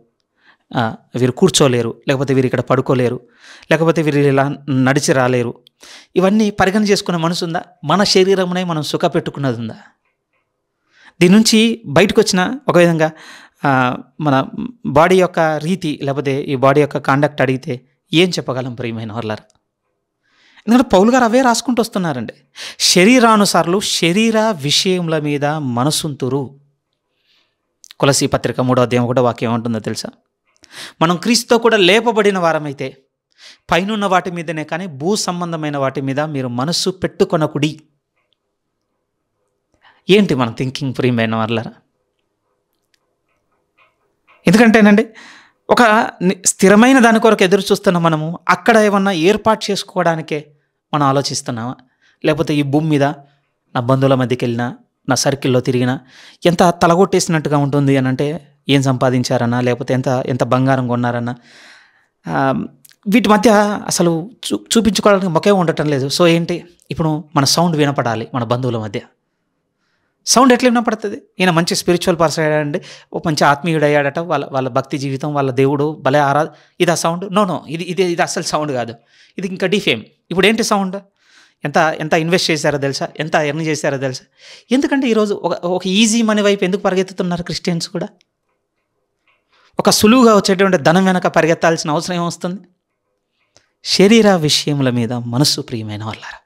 వీరు కూర్చోలేరు, లేకపోతే వీరు ఇక్కడ పడుకోలేరు, లేకపోతే వీరు ఇలా నడిచి రాలేరు, ఇవన్నీ పరిగణ చేసుకునే మనసు ఉందా? మన శరీరమునే మనం సుఖపెట్టుకున్నది ఉందా? దీని నుంచి బయటకు వచ్చిన ఒక విధంగా మన బాడీ యొక్క రీతి, లేకపోతే ఈ బాడీ యొక్క కాండక్ట్ అడిగితే ఏం చెప్పగలం ప్రియమైన వాళ్ళారా? ఎందుకంటే పౌలు గారు అవే రాసుకుంటూ వస్తున్నారండి. శరీరానుసారులు శరీర విషయముల మీద మనసుంతురు. కొలసీ పత్రిక 3వ అధ్యాయం 1వ వాక్యం ఏమంటుందో తెలుసా? మనం క్రీస్తుతో కూడా లేపబడిన వారమైతే పైనున్న వాటి మీదనే కానీ భూ సంబంధమైన వాటి మీద మీరు మనస్సు పెట్టుకొనకుడి. ఏంటి మన థింకింగ్ ప్రియమైన వాళ్ళారా? ఎందుకంటేనండి ఒక స్థిరమైన దాని కొరకు ఎదురు చూస్తున్న మనము అక్కడ ఏమన్నా ఏర్పాటు చేసుకోవడానికే మనం ఆలోచిస్తున్నామా? లేకపోతే ఈ భూమి మీద నా బంధువుల మధ్యకి వెళ్ళినా, నా సర్కిల్లో తిరిగినా ఎంత తలగొట్టేసినట్టుగా ఉంటుంది అని అంటే ఏం సంపాదించారన్నా, లేకపోతే ఎంత బంగారం కొన్నారన్నా, వీటి మధ్య అసలు చూపించుకోవడానికి మొకే ఉండటం లేదు. సో ఏంటి, ఇప్పుడు మన సౌండ్ వినపడాలి. మన బంధువుల మధ్య సౌండ్ ఎట్లా వినపడుతుంది? ఈయన మంచి స్పిరిచువల్ పర్సన్ అయ్యాడండి, ఓ మంచి ఆత్మీయుడు అయ్యాడట, వాళ్ళ భక్తి జీవితం, వాళ్ళ దేవుడు భలే ఇది ఆ సౌండ్? నో, ఇది అసలు సౌండ్ కాదు, ఇది ఇంకా డిఫేమ్. ఇప్పుడు ఏంటి సౌండ్? ఎంత ఇన్వెస్ట్ చేశారో తెలుసా? ఎంత ఎర్న్ చేశారో తెలుసా? ఎందుకంటే ఈరోజు ఒక ఈజీ మనీ వైపు ఎందుకు పరిగెత్తుతున్నారు క్రిస్టియన్స్ కూడా? ఒక సులువుగా వచ్చేటువంటి ధనం వెనక పరిగెత్తాల్సిన అవసరం ఏమొస్తుంది? శరీర విషయముల మీద మనస్సు ప్రియమైన వాళ్ళారా.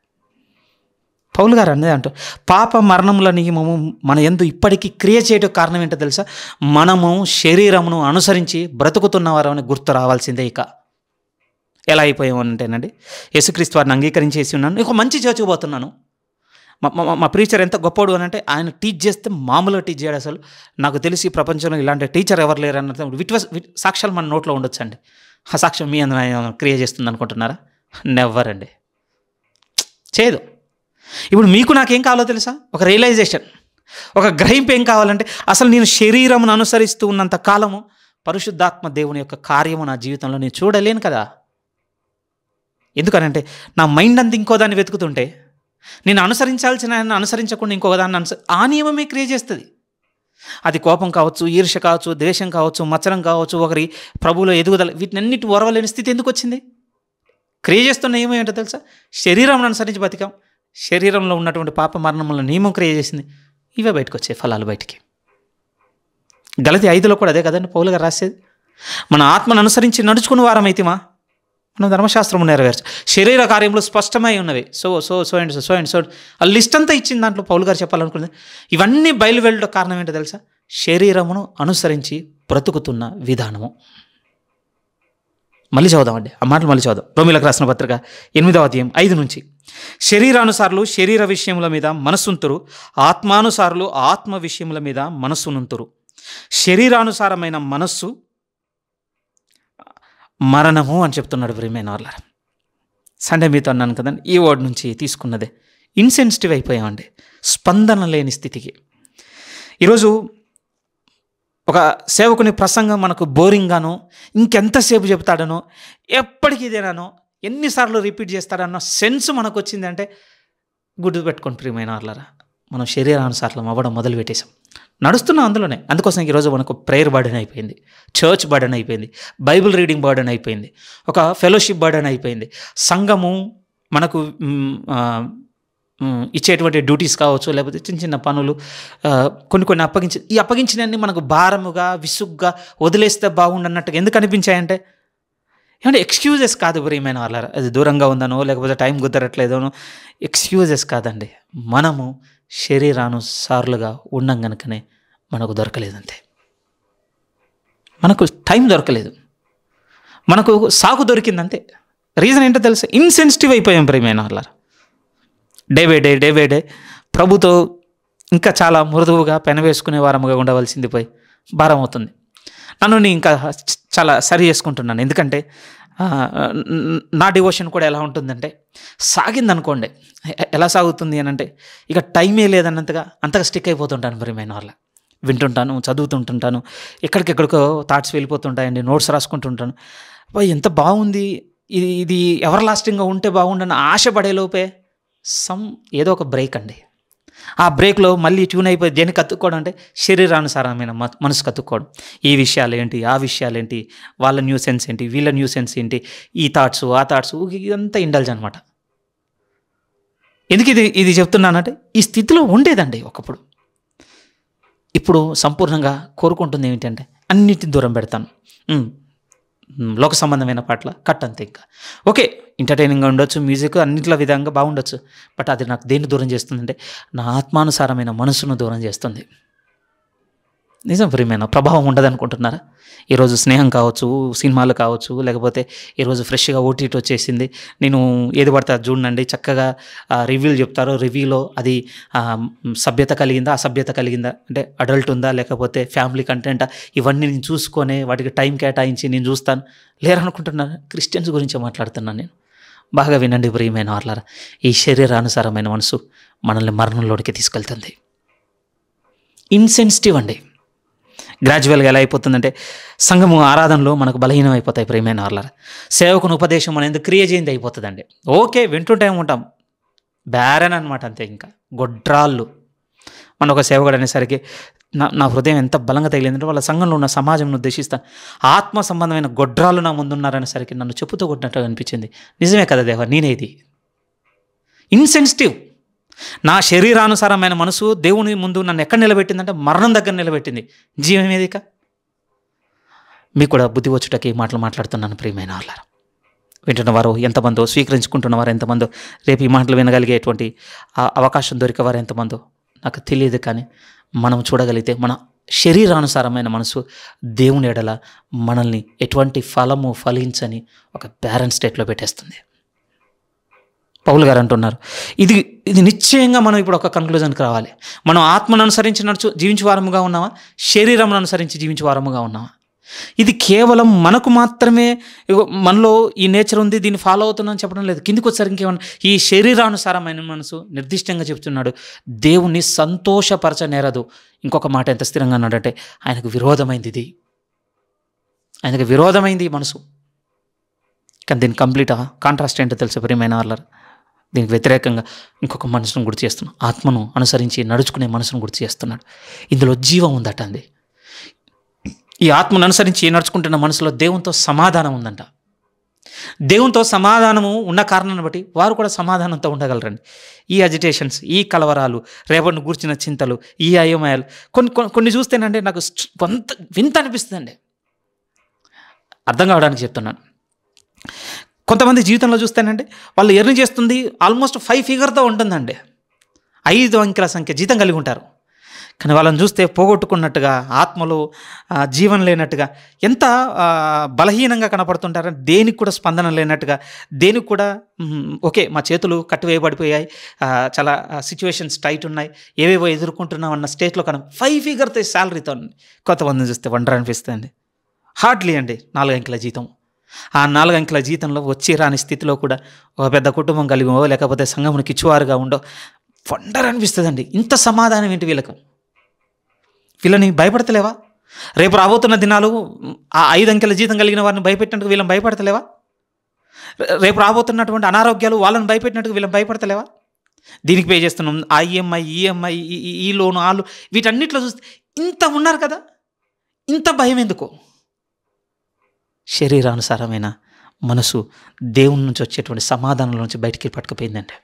పౌలు గారు అనేది అంటూ పాప మరణముల నియమము మన యందు ఇప్పటికీ క్రియ చేయడం కారణం ఏంటో తెలుసా? మనము శరీరమును అనుసరించి బ్రతుకుతున్నవారు అని గుర్తు రావాల్సిందే. ఇక ఎలా అయిపోయామంటేనండి, యేసుక్రీస్తు వారిని అంగీకరించేసి ఉన్నాను, ఒక మంచి చర్చికి పోతున్నాను, మా ప్రీచర్ ఎంత గొప్పడు అని అంటే ఆయన టీచ్ చేస్తే మామూలుగా టీచ్ చేయడు. అసలు నాకు తెలిసి ప్రపంచంలో ఇలాంటి టీచర్ ఎవరు లేరు అన్నది సాక్ష్యాలు మన నోట్లో ఉండొచ్చు అండి. ఆ సాక్ష్యం మీ అందరూ క్రియేట్ చేస్తుంది అనుకుంటున్నారా? నెవర్ అండి, చేయదు. ఇప్పుడు మీకు నాకేం కావాలో తెలుసా? ఒక రియలైజేషన్, ఒక గ్రహింపు ఏం కావాలంటే, అసలు నేను శరీరమును అనుసరిస్తూ ఉన్నంత కాలము పరిశుద్ధాత్మ దేవుని యొక్క కార్యము నా జీవితంలో నేను చూడలేను కదా. ఎందుకనంటే నా మైండ్ అంతా ఇంకో దాన్ని వెతుకుతుంటే, నేను అనుసరించాల్సిన ఆయన అనుసరించకుండా ఇంకొక దాన్ని ఆ నియమమే క్రియేట్ చేస్తుంది. అది కోపం కావచ్చు, ఈర్ష్య కావచ్చు, ద్వేషం కావచ్చు, మత్సరం కావచ్చు, ఒకరి ప్రభువులో ఎదుగుదల, వీటినన్నిటి ఓర్వలేని స్థితి ఎందుకు వచ్చింది? క్రియేట్ చేస్తున్న నియమం ఏంటో తెలుసా? శరీరం అనుసరించి బతికాం, శరీరంలో ఉన్నటువంటి పాప మరణముల నియమం క్రియేట్ చేసింది. ఇవే బయటకు వచ్చాయి ఫలాలు బయటికి. గలతీ 5లో కూడా అదే కదండి పౌలు గారు రాసేది. మన ఆత్మను అనుసరించి నడుచుకున్న వారమైతేమా మనం ధర్మశాస్త్రము నెరవేర్చు, శరీర కార్యంలో స్పష్టమై ఉన్నవి. సో అండ్ సో ఆ లిస్ట్ అంతా ఇచ్చింది. దాంట్లో పౌలు గారు చెప్పాలనుకున్నది ఇవన్నీ బయలు వెళ్ళడం కారణం ఏంటో తెలుసా? శరీరమును అనుసరించి బ్రతుకుతున్న విధానము. మళ్ళీ చదువుదామండి ఆ మాటలు, మళ్ళీ చదువుదాం. రోమీయులకు రాసిన పత్రిక 8వ అధ్యాయం 5 నుంచి, శరీరానుసారులు శరీర విషయముల మీద మనస్సుంతురు, ఆత్మానుసారులు ఆత్మ విషయముల మీద మనస్సునుంతురు. శరీరానుసారమైన మనస్సు మరణము అని చెప్తున్నాడు ప్రియమైన వాళ్ళారా. సండే మీతో అన్నాను కదండి, ఈ వర్డ్ నుంచి తీసుకున్నదే. ఇన్సెన్సిటివ్ అయిపోయామండి, స్పందన లేని స్థితికి. ఈరోజు ఒక సేవకుని ప్రసంగం మనకు బోరింగ్గానో, ఇంకెంతసేపు చెప్తాడనో, ఎప్పటికీ ఇదేనానో, ఎన్నిసార్లు రిపీట్ చేస్తాడన్నో సెన్స్ మనకు వచ్చిందంటే గుర్తు పెట్టుకోండి ప్రియమైన వాళ్ళారా, మనం శరీరానుసారం అవ్వడం మొదలు పెట్టేశాం, నడుస్తున్నాం అందులోనే. అందుకోసం ఈరోజు మనకు ప్రేయర్ బర్డెన్ అయిపోయింది, చర్చ్ బర్డెన్ అయిపోయింది, బైబిల్ రీడింగ్ బర్డెన్ అయిపోయింది, ఒక ఫెలోషిప్ బర్డెన్ అయిపోయింది. సంఘము మనకు ఇచ్చేటువంటి డ్యూటీస్ కావచ్చు, లేకపోతే చిన్న చిన్న పనులు కొన్ని అప్పగించినవన్నీ మనకు భారముగా విసుగ్గా వదిలేస్తే బాగుండన్నట్టుగా ఎందుకు అనిపించాయంటే, ఏమంటే ఎక్స్క్యూజెస్ కాదు ప్రియమైన వాళ్ళారా, అది దూరంగా ఉందనో లేకపోతే టైం కుదరట్లేదనో ఎక్స్క్యూజెస్ కాదండి. మనము శరీరానుసారులుగా ఉన్నాం కనుకనే మనకు దొరకలేదంతే, మనకు టైం దొరకలేదు, మనకు సాకు దొరికిందంతే. రీజన్ ఏంటో తెలుసా? ఇన్సెన్సిటివ్ అయిపోయాం ప్రియమైన వాళ్ళారా. డే బై డే ప్రభుతో ఇంకా చాలా మృదువుగా పెనవేసుకునే వారముగా ఉండవలసింది పోయి భారం అవుతుంది. నన్ను నేను ఇంకా చాలా సరి చేసుకుంటున్నాను. ఎందుకంటే నా డివోషన్ కూడా ఎలా ఉంటుందంటే, సాగిందనుకోండి, ఎలా సాగుతుంది అని అంటే ఇక టైమే లేదన్నంతగా అంతగా స్టిక్ అయిపోతుంటాను ప్రియమైన వాళ్ళ. వింటుంటాను, చదువుతుంటుంటాను, ఎక్కడికెక్కడికో థాట్స్ వెళ్ళిపోతుంటాయండి, నోట్స్ రాసుకుంటుంటాను. ఎంత బాగుంది ఇది ఎవర్ లాస్టింగ్గా ఉంటే బాగుండని ఆశపడేలోపే ఏదో ఒక బ్రేక్ అండి. ఆ బ్రేక్లో మళ్ళీ ట్యూన్ అయిపోయి దేన్ని కత్తుక్కోవడం అంటే శరీరానుసారమైన మనసు కత్తుక్కోవడం. ఈ విషయాలు ఏంటి, ఆ విషయాలు ఏంటి, వాళ్ళ న్యూ సెన్స్ ఏంటి, వీళ్ళ న్యూ సెన్స్ ఏంటి, ఈ థాట్స్ ఆ థాట్స్, ఇదంతా ఇండల్జ్ అనమాట. ఎందుకు ఇది చెప్తున్నానంటే, ఈ స్థితిలో ఉండేదండి ఒకప్పుడు. ఇప్పుడు సంపూర్ణంగా కోరుకుంటుంది ఏమిటంటే అన్నిటిని దూరం పెడతాను. లోక సంబంధమైన పాటల కట్ అంతే. ఇంకా ఓకే, ఎంటర్టైనింగ్గా ఉండొచ్చు, మ్యూజిక్ అన్నింటిలో విధంగా బాగుండొచ్చు, బట్ అది నాకు దేన్ని దూరం చేస్తుందంటే నా ఆత్మానుసారమైన మనసును దూరం చేస్తుంది. నిజం ప్రియమైన, ప్రభావం ఉండదనుకుంటున్నారా? ఈరోజు స్నేహం కావచ్చు, సినిమాలు కావచ్చు, లేకపోతే ఈరోజు ఫ్రెష్గా ఓటీటీ వచ్చేసింది, నేను ఏది పడితే అది చూడండి, చక్కగా రివ్యూలు చెప్తారు, రివ్యూలో అది సభ్యత కలిగిందా అసభ్యత కలిగిందా, అంటే అడల్ట్ ఉందా లేకపోతే ఫ్యామిలీ కంటెంటా, ఇవన్నీ నేను చూసుకొని వాటికి టైం కేటాయించి నేను చూస్తాను. లేరనుకుంటున్నారా? క్రిస్టియన్స్ గురించి మాట్లాడుతున్నాను నేను. బాగా వినండి ప్రియమైన వాళ్ళారా, ఈ శరీరానుసారమైన మనసు మనల్ని మరణంలోనికి తీసుకెళ్తుంది. ఇన్సెన్సిటివ్ అండి. గ్రాడ్యువల్గా ఎలా అయిపోతుందంటే, సంఘము ఆరాధనలో మనకు బలహీనం అయిపోతాయి ప్రియమైన వాళ్ళారా. సేవకుని ఉపదేశం మన ఎందుకు క్రియ చేయింది అయిపోతుందండి. ఓకే, వింటుంటే ఉంటాం, బ్యారన్ అనమాట అంతే. ఇంకా గొడ్రాళ్ళు. మన ఒక సేవకుడు అనేసరికి నా హృదయం ఎంత బలంగా తగిలిందంటే, వాళ్ళ సంఘంలో ఉన్న సమాజంను ఉద్దేశిస్తాను, ఆత్మ సంబంధమైన గొడ్రాళ్ళు నా ముందున్నారనేసరికి నన్ను చెప్పుతూ కొట్టినట్టుగా అనిపించింది. నిజమే కదా దేవా, నేనేది ఇన్సెన్సిటివ్. నా శరీరానుసారమైన మనసు దేవుని ముందు నన్ను ఎక్కడ నిలబెట్టిందంటే మరణం దగ్గర నిలబెట్టింది. జీవం ఏదిక? మీకు కూడా బుద్ధి వచ్చుటకి మాటలు మాట్లాడుతున్నాను ప్రియమైన వాళ్ళారా. వింటున్న వారు ఎంతమందో, స్వీకరించుకుంటున్న వారు ఎంతమందో, రేపు ఈ మాటలు వినగలిగేటువంటి అవకాశం దొరికేవారు ఎంతమందో నాకు తెలియదు. కానీ మనం చూడగలిగితే మన శరీరానుసారమైన మనసు దేవుని ఎడల మనల్ని ఎటువంటి ఫలము ఫలించని ఒక బ్యారన్ స్టేట్లో పెట్టేస్తుంది. పౌలు గారు అంటున్నారు, ఇది నిశ్చయంగా మనం ఇప్పుడు ఒక కన్క్లూజన్కి రావాలి. మనం ఆత్మను అనుసరించి జీవించే వారముగా ఉన్నామా, శరీరమును అనుసరించి జీవించే వారముగా ఉన్నామా? ఇది కేవలం మనకు మాత్రమే మనలో ఈ నేచర్ ఉంది, దీన్ని ఫాలో అవుతున్నాను చెప్పడం లేదు. కిందికి వచ్చేసరికి ఇంకేమన్నా, ఈ శరీరానుసారమైన మనసు నిర్దిష్టంగా చెప్తున్నాడు, దేవుణ్ణి సంతోషపరచనేరదు. ఇంకొక మాట ఎంత స్థిరంగా అన్నాడంటే, ఆయనకు విరోధమైంది ఇది, ఆయనకు విరోధమైంది ఈ మనసు. కానీ దీని కంప్లీట్ కాంట్రాస్ట్ ఏంటో తెలుసు ప్రియమైన వాళ్ళారా. దీనికి వ్యతిరేకంగా ఇంకొక మనసును గుర్తు చేస్తున్నాడు, ఆత్మను అనుసరించి నడుచుకునే మనసును గుర్తు చేస్తున్నాడు. ఇందులో జీవం ఉందట అండి. ఈ ఆత్మను అనుసరించి నడుచుకుంటున్న మనసులో దేవునితో సమాధానం ఉందంట. దేవునితో సమాధానము ఉన్న కారణాన్ని బట్టి వారు కూడా సమాధానంతో ఉండగలరండి. ఈ అజిటేషన్స్, ఈ కలవరాలు, రేపటిని గూర్చిన చింతలు, ఈ అయోమయాలు కొన్ని చూస్తేనండి నాకు వింత అనిపిస్తుందండి. అర్థం కావడానికి చెప్తున్నాను. కొంతమంది జీవితంలో చూస్తేనండి, వాళ్ళు ఎర్న్ చేస్తుంది ఆల్మోస్ట్ 5 ఫిగర్తో ఉంటుందండి, 5 అంకెల సంఖ్య జీతం కలిగి ఉంటారు. కానీ వాళ్ళని చూస్తే పోగొట్టుకున్నట్టుగా, ఆత్మలో జీవం లేనట్టుగా, ఎంత బలహీనంగా కనపడుతుంటారని, దేనికి కూడా స్పందన లేనట్టుగా, దేనికి కూడా ఓకే మా చేతులు కట్టివేయబడిపోయాయి, చాలా సిచ్యువేషన్స్ టైట్ ఉన్నాయి, ఏవేవో ఎదుర్కొంటున్నాం అన్న స్టేట్లో 5 ఫిగర్తో శాలరీతో. కొంతమందిని చూస్తే వండర్ అనిపిస్తుంది. హార్డ్లీ అండి 4 అంకెల జీతం. ఆ 4 అంకెల జీతంలో వచ్చి రాని స్థితిలో కూడా ఒక పెద్ద కుటుంబం కలిగి లేకపోతే సంఘమునికి ఇచ్చువారుగా ఉండో వండర్ అనిపిస్తుందండి. ఇంత సమాధానం ఏంటి వీళ్ళకు? వీళ్ళని భయపడతలేవా? రేపు రాబోతున్న దినాలు ఆ 5 అంకెల జీతం కలిగిన వారిని భయపెట్టినట్టుగా వీళ్ళని భయపడతలేవా? రేపు రాబోతున్నటువంటి అనారోగ్యాలు వాళ్ళని భయపెట్టినట్టుగా వీళ్ళని భయపడతలేవా? దీనికి పే చేస్తున్నాం, ఆ ఈఎంఐ ఈ లోను ఆ వీటన్నిటిలో చూస్తే ఇంత ఉన్నారు కదా, ఇంత భయం ఎందుకు? శరీరానుసారమైన మనసు దేవుని నుంచి వచ్చేటువంటి సమాధానం నుంచి బయటికి పట్టుకుపోయిందండి.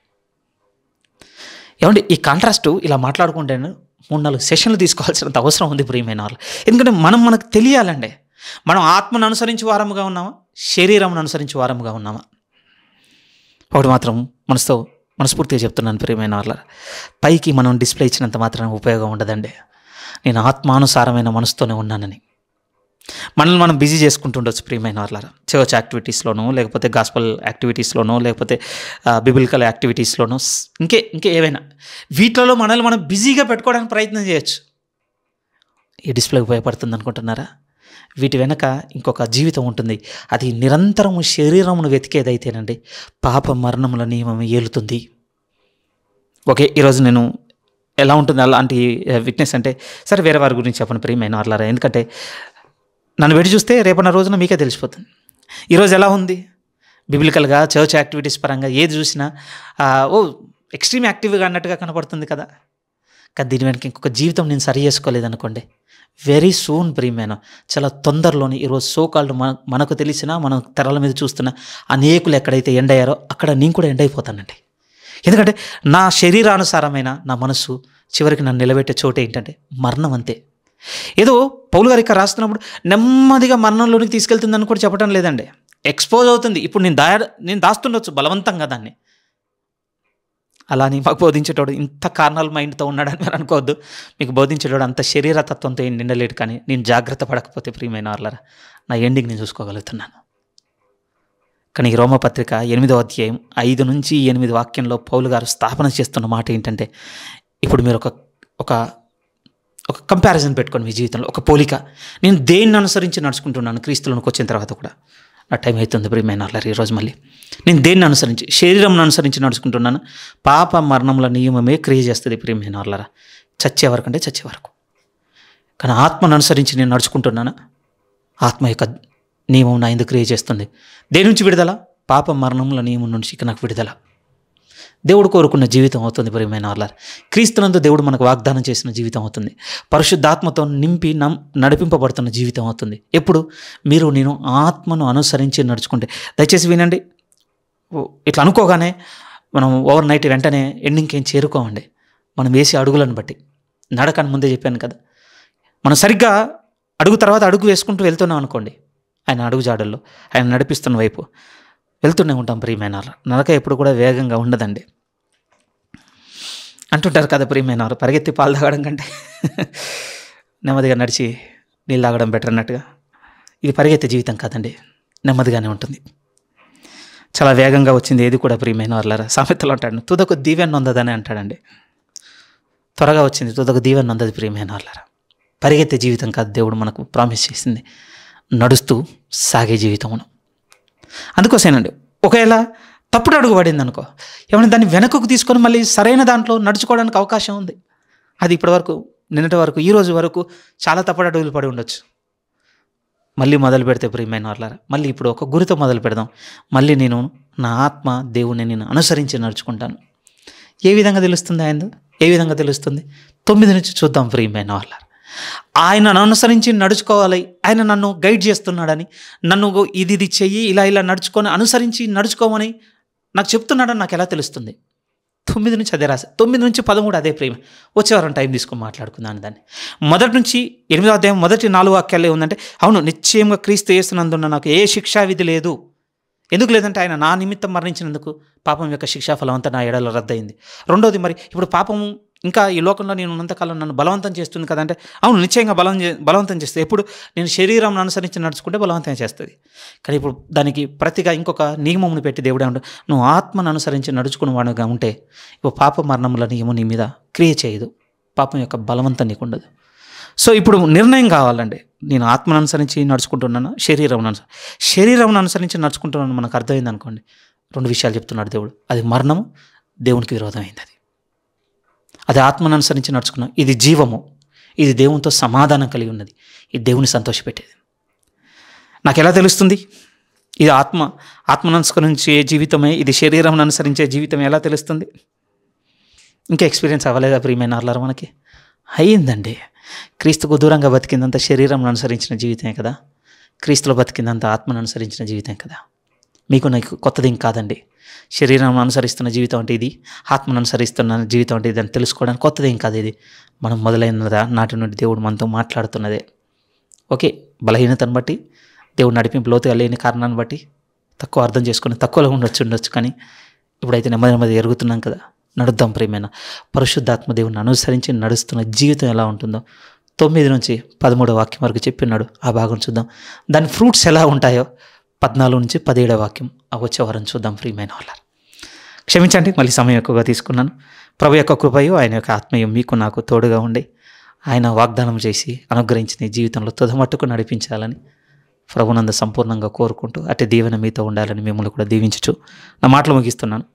ఏమంటే ఈ కాంట్రాస్ట్ ఇలా మాట్లాడుకుంటే 3-4 సెషన్లు తీసుకోవాల్సినంత అవసరం ఉంది ప్రియమైన వాళ్ళు. ఎందుకంటే మనకు తెలియాలండి, మనం ఆత్మను అనుసరించి వారముగా ఉన్నామా, శరీరం అనుసరించి వారముగా ఉన్నామా? ఒకటి మాత్రం మనస్ఫూర్తిగా చెప్తున్నాను ప్రియమైన వాళ్ళ, పైకి మనం డిస్ప్లే ఇచ్చినంత మాత్రం ఉపయోగం ఉండదండి. నేను ఆత్మానుసారమైన మనసుతోనే ఉన్నానని మనల్ని మనం బిజీ చేసుకుంటుండొచ్చు ప్రియమైన వాళ్ళారా. చర్చ్ యాక్టివిటీస్లోనో, లేకపోతే గాస్పల్ యాక్టివిటీస్లోనో, లేకపోతే బిబిలికల్ యాక్టివిటీస్లోనో, ఇంకే ఏవైనా వీటిలో మనల్ని మనం బిజీగా పెట్టుకోవడానికి ప్రయత్నం చేయొచ్చు. ఈ డిస్ప్లే ఉపయోగపడుతుంది అనుకుంటున్నారా? వీటి వెనక ఇంకొక జీవితం ఉంటుంది. అది నిరంతరము శరీరమును వెతికేదైతేనండి పాప మరణముల నియమం ఏలుతుంది. ఓకే, ఈరోజు నేను ఎలా ఉంటుంది అలాంటి విట్నెస్ అంటే, సరే వేరే వారి గురించి చెప్పను ప్రియమైన వాళ్ళారా. ఎందుకంటే నన్ను వెడి చూస్తే రేపన్న రోజున మీకే తెలిసిపోతుంది. ఈరోజు ఎలా ఉంది బిబిలికల్గా, చర్చ్ యాక్టివిటీస్ పరంగా ఏది చూసినా ఎక్స్ట్రీమ్ యాక్టివ్గా అన్నట్టుగా కనపడుతుంది కదా. కానీ దీని వెనక ఇంకొక జీవితం నేను సరి చేసుకోలేదనుకోండి, వెరీ సూన్ ప్రియమైన, చాలా తొందరలోనే ఈరోజు సోకాల్డ్ మనకు తెలిసిన, మనం తెరల మీద చూస్తున్న అనేకులు ఎక్కడైతే ఎండ్ అయ్యారో అక్కడ నేను కూడా ఎండ్ అయిపోతానండి. ఎందుకంటే నా శరీరానుసారమైన నా మనసు చివరికి నన్ను నిలబెట్టే చోటు ఏంటంటే మరణం. అంతే. ఏదో పౌలు గారు ఇక్కడ రాస్తున్నప్పుడు నెమ్మదిగా మరణంలోనికి తీసుకెళ్తుందని కూడా చెప్పడం లేదండి. ఎక్స్పోజ్ అవుతుంది. ఇప్పుడు నేను దాస్తుండొచ్చు బలవంతంగా దాన్ని. అలా అని మాకు బోధించేటోడు ఇంత కార్నల్ మైండ్తో ఉన్నాడని మీరు అనుకోవద్దు. మీకు బోధించేటోడు అంత శరీరతత్వంతో ఏం నిండలేడు. కానీ నేను జాగ్రత్త పడకపోతే ప్రియమైన వాళ్ళరా, నా ఎండింగ్ నేను చూసుకోగలుగుతున్నాను. కానీ ఈ రోమపత్రిక 8వ అధ్యాయం 5-8 వాక్యంలో పౌలు గారు స్థాపన చేస్తున్న మాట ఏంటంటే, ఇప్పుడు మీరు ఒక కంపారిజన్ పెట్టుకోండి మీ జీవితంలో, ఒక పోలిక. నేను దేన్ని అనుసరించి నడుచుకుంటున్నాను క్రీస్తులోకి వచ్చిన తర్వాత కూడా? నా టైం అవుతుంది ప్రియమైన వాళ్ళారు. ఈరోజు మళ్ళీ నేను దేన్ని అనుసరించి, శరీరం అనుసరించి నడుచుకుంటున్నాను. పాప మరణముల నియమమే క్రియ చేస్తుంది ప్రియమైన వాళ్ళారా, చచ్చే వరకు అంటే చచ్చే వరకు. కానీ ఆత్మను అనుసరించి నేను నడుచుకుంటున్నాను. ఆత్మ యొక్క నియమం నా ఎందుకు క్రియ చేస్తుంది. దేని నుంచి విడుదల? పాప మరణముల నియమం నుంచి ఇక నాకు విడుదల. దేవుడు కోరుకున్న జీవితం అవుతుంది ప్రియమైన వాళ్ళారు. క్రీస్తునందు దేవుడు మనకు వాగ్దానం చేసిన జీవితం అవుతుంది. పరిశుద్ధాత్మతో నింపి నడిపింపబడుతున్న జీవితం అవుతుంది. ఎప్పుడు నేను ఆత్మను అనుసరించి నడుచుకుంటే. దయచేసి వినండి, ఇట్లా అనుకోగానే మనం ఓవర్ నైట్ వెంటనే ఎండింగ్కి ఏం చేరుకోమండి. మనం వేసే అడుగులను బట్టి, నడకని ముందే చెప్పాను కదా, మనం సరిగ్గా అడుగు తర్వాత అడుగు వేసుకుంటూ వెళ్తున్నాం అనుకోండి, ఆయన అడుగు జాడల్లో ఆయన నడిపిస్తున్న వైపు వెళ్తూనే ఉంటాం ప్రియమైన. నడక ఎప్పుడు కూడా వేగంగా ఉండదండి. అంటుంటారు కదా ప్రియమైన, పరిగెత్తి పాలు తాగడం కంటే నెమ్మదిగా నడిచి నీళ్ళు తాగడం బెటర్ అన్నట్టుగా. ఇది పరిగెత్తే జీవితం కాదండి, నెమ్మదిగానే ఉంటుంది. చాలా వేగంగా వచ్చింది ఏది కూడా ప్రియమైన వాళ్ళారా. సామెతలు అంటాడు, తుదకు దీవెన నొందదని అంటాడండి. త్వరగా వచ్చింది తుదకు దీవెన నొందది ప్రియమైన వాళ్ళారా. పరిగెత్తే జీవితం కాదు దేవుడు మనకు ప్రామిస్ చేసింది, నడుస్తూ సాగే జీవితమును. అందుకోసమేనండి, ఒకవేళ తప్పుడు అడుగు పడింది అనుకో, ఏమైనా దాన్ని వెనకకు తీసుకొని మళ్ళీ సరైన దాంట్లో నడుచుకోవడానికి అవకాశం ఉంది. అది ఇప్పటివరకు, నిన్నటి వరకు, ఈ రోజు వరకు చాలా తప్పుడు అడుగులు పడి ఉండొచ్చు. మళ్ళీ మొదలు పెడితే ప్రియమైన వాళ్ళారా, మళ్ళీ ఇప్పుడు ఒక గురితో మొదలు పెడదాం. మళ్ళీ నేను నా ఆత్మ దేవుని నేను అనుసరించి నడుచుకుంటాను. ఏ విధంగా తెలుస్తుంది ఆయన? ఏ విధంగా తెలుస్తుంది? 9 నుంచి చూద్దాం ప్రియమైన వాళ్ళారా. ఆయనను అనుసరించి నడుచుకోవాలి, ఆయన నన్ను గైడ్ చేస్తున్నాడని, నన్ను ఇది చెయ్యి, ఇలా నడుచుకొని అనుసరించి నడుచుకోమని నాకు చెప్తున్నాడని నాకు ఎలా తెలుస్తుంది? 9 నుంచి అదే రాశా. 9 నుంచి 13 అదే ప్రేమ. వచ్చేవారం టైం తీసుకొని మాట్లాడుకుందాను దాన్ని. మొదటి నుంచి 8వ అధ్యాయం మొదటి 4 వాక్యాలు ఏముందంటే, అవును నిశ్చయంగా క్రీస్తు యేసునందున్న నాకు ఏ శిక్షా విధి లేదు. ఎందుకు లేదంటే ఆయన నా నిమిత్తం మరణించినందుకు పాపం యొక్క శిక్షాఫలం అంతా నా ఎడలో రద్దయింది. రెండోది, మరి ఇప్పుడు పాపం ఇంకా ఈ లోకంలో నేను ఉన్నంతకాలం నన్ను బలవంతం చేస్తుంది కదంటే, అవును నిశ్చయంగా బలవంతం చేస్తుంది. ఎప్పుడు నేను శరీరం అనుసరించి నడుచుకుంటే బలవంతం చేస్తుంది. కానీ ఇప్పుడు దానికి ప్రతిగా ఇంకొక నియమమును పెట్టి దేవుడే ఉండు, నువ్వు ఆత్మను అనుసరించి నడుచుకుని వాడుగా ఉంటే ఇప్పుడు పాప మరణముల నియమం నీ మీద క్రియ చేయదు, పాపం యొక్క బలవంతం నీకు ఉండదు. సో ఇప్పుడు నిర్ణయం కావాలండి, నేను ఆత్మను అనుసరించి నడుచుకుంటున్నాను, శరీరం అనుసరించి నడుచుకుంటున్నాను. మనకు అర్థమైంది అనుకోండి, 2 విషయాలు చెప్తున్నాడు దేవుడు. అది మరణము, దేవునికి విరోధమైంది. అది ఆత్మను అనుసరించి నడుచుకున్నాం. ఇది జీవము, ఇది దేవునితో సమాధానం కలిగి ఉన్నది, ఇది దేవుని సంతోషపెట్టేది. నాకు ఎలా తెలుస్తుంది ఇది ఆత్మను అనుసరించే జీవితమే, ఇది శరీరం అనుసరించే జీవితం ఎలా తెలుస్తుంది? ఇంకా ఎక్స్పీరియన్స్ అవ్వలేదా ప్రియమైన వాళ్ళారా మనకి? అయ్యిందండి. క్రీస్తుకు దూరంగా బతికిందంత శరీరంను అనుసరించిన జీవితమే కదా. క్రీస్తులో బతికిందంత ఆత్మను అనుసరించిన జీవితం కదా. మీకు నాకు కొత్తదేం కాదండి. శరీరం అనుసరిస్తున్న జీవితం అంటే ఇది, ఆత్మను అనుసరిస్తున్న జీవితం అంటే ఇది అని తెలుసుకోవడానికి కొత్తదేం కాదు ఇది. మనం మొదలైనదా నాటి నుండి దేవుడు మనతో మాట్లాడుతున్నదే. ఓకే, బలహీనతను బట్టి, దేవుడు నడిపింపు లోతుగా లేని కారణాన్ని బట్టి తక్కువ అర్థం చేసుకుని తక్కువలో ఉండొచ్చు. కానీ ఇప్పుడైతే నెమ్మది ఎరుగుతున్నాం కదా. నడుద్దాం ప్రియమైన. పరిశుద్ధాత్మ దేవుడిని అనుసరించి నడుస్తున్న జీవితం ఎలా ఉంటుందో 9 నుంచి 13 వాక్యం వరకు చెప్పినాడు. ఆ భాగం చూద్దాం. దాని ఫ్రూట్స్ ఎలా ఉంటాయో 14 నుంచి 17 వాక్యం వచ్చే వారం చూద్దాం ప్రియమైన వాళ్ళ. క్షమించండి, మళ్ళీ సమయం ఎక్కువగా తీసుకున్నాను. ప్రభు యొక్క కృపయు ఆయన యొక్క ఆత్మీయం మీకు నాకు తోడుగా ఉండి ఆయన వాగ్దానం చేసి అనుగ్రహించిన జీవితంలో తుదమట్టుకు నడిపించాలని ప్రభునందు సంపూర్ణంగా కోరుకుంటూ అట్టి దీవెన మీతో ఉండాలని మిమ్మల్ని కూడా దీవించుచు నా మాటలు ముగిస్తున్నాను.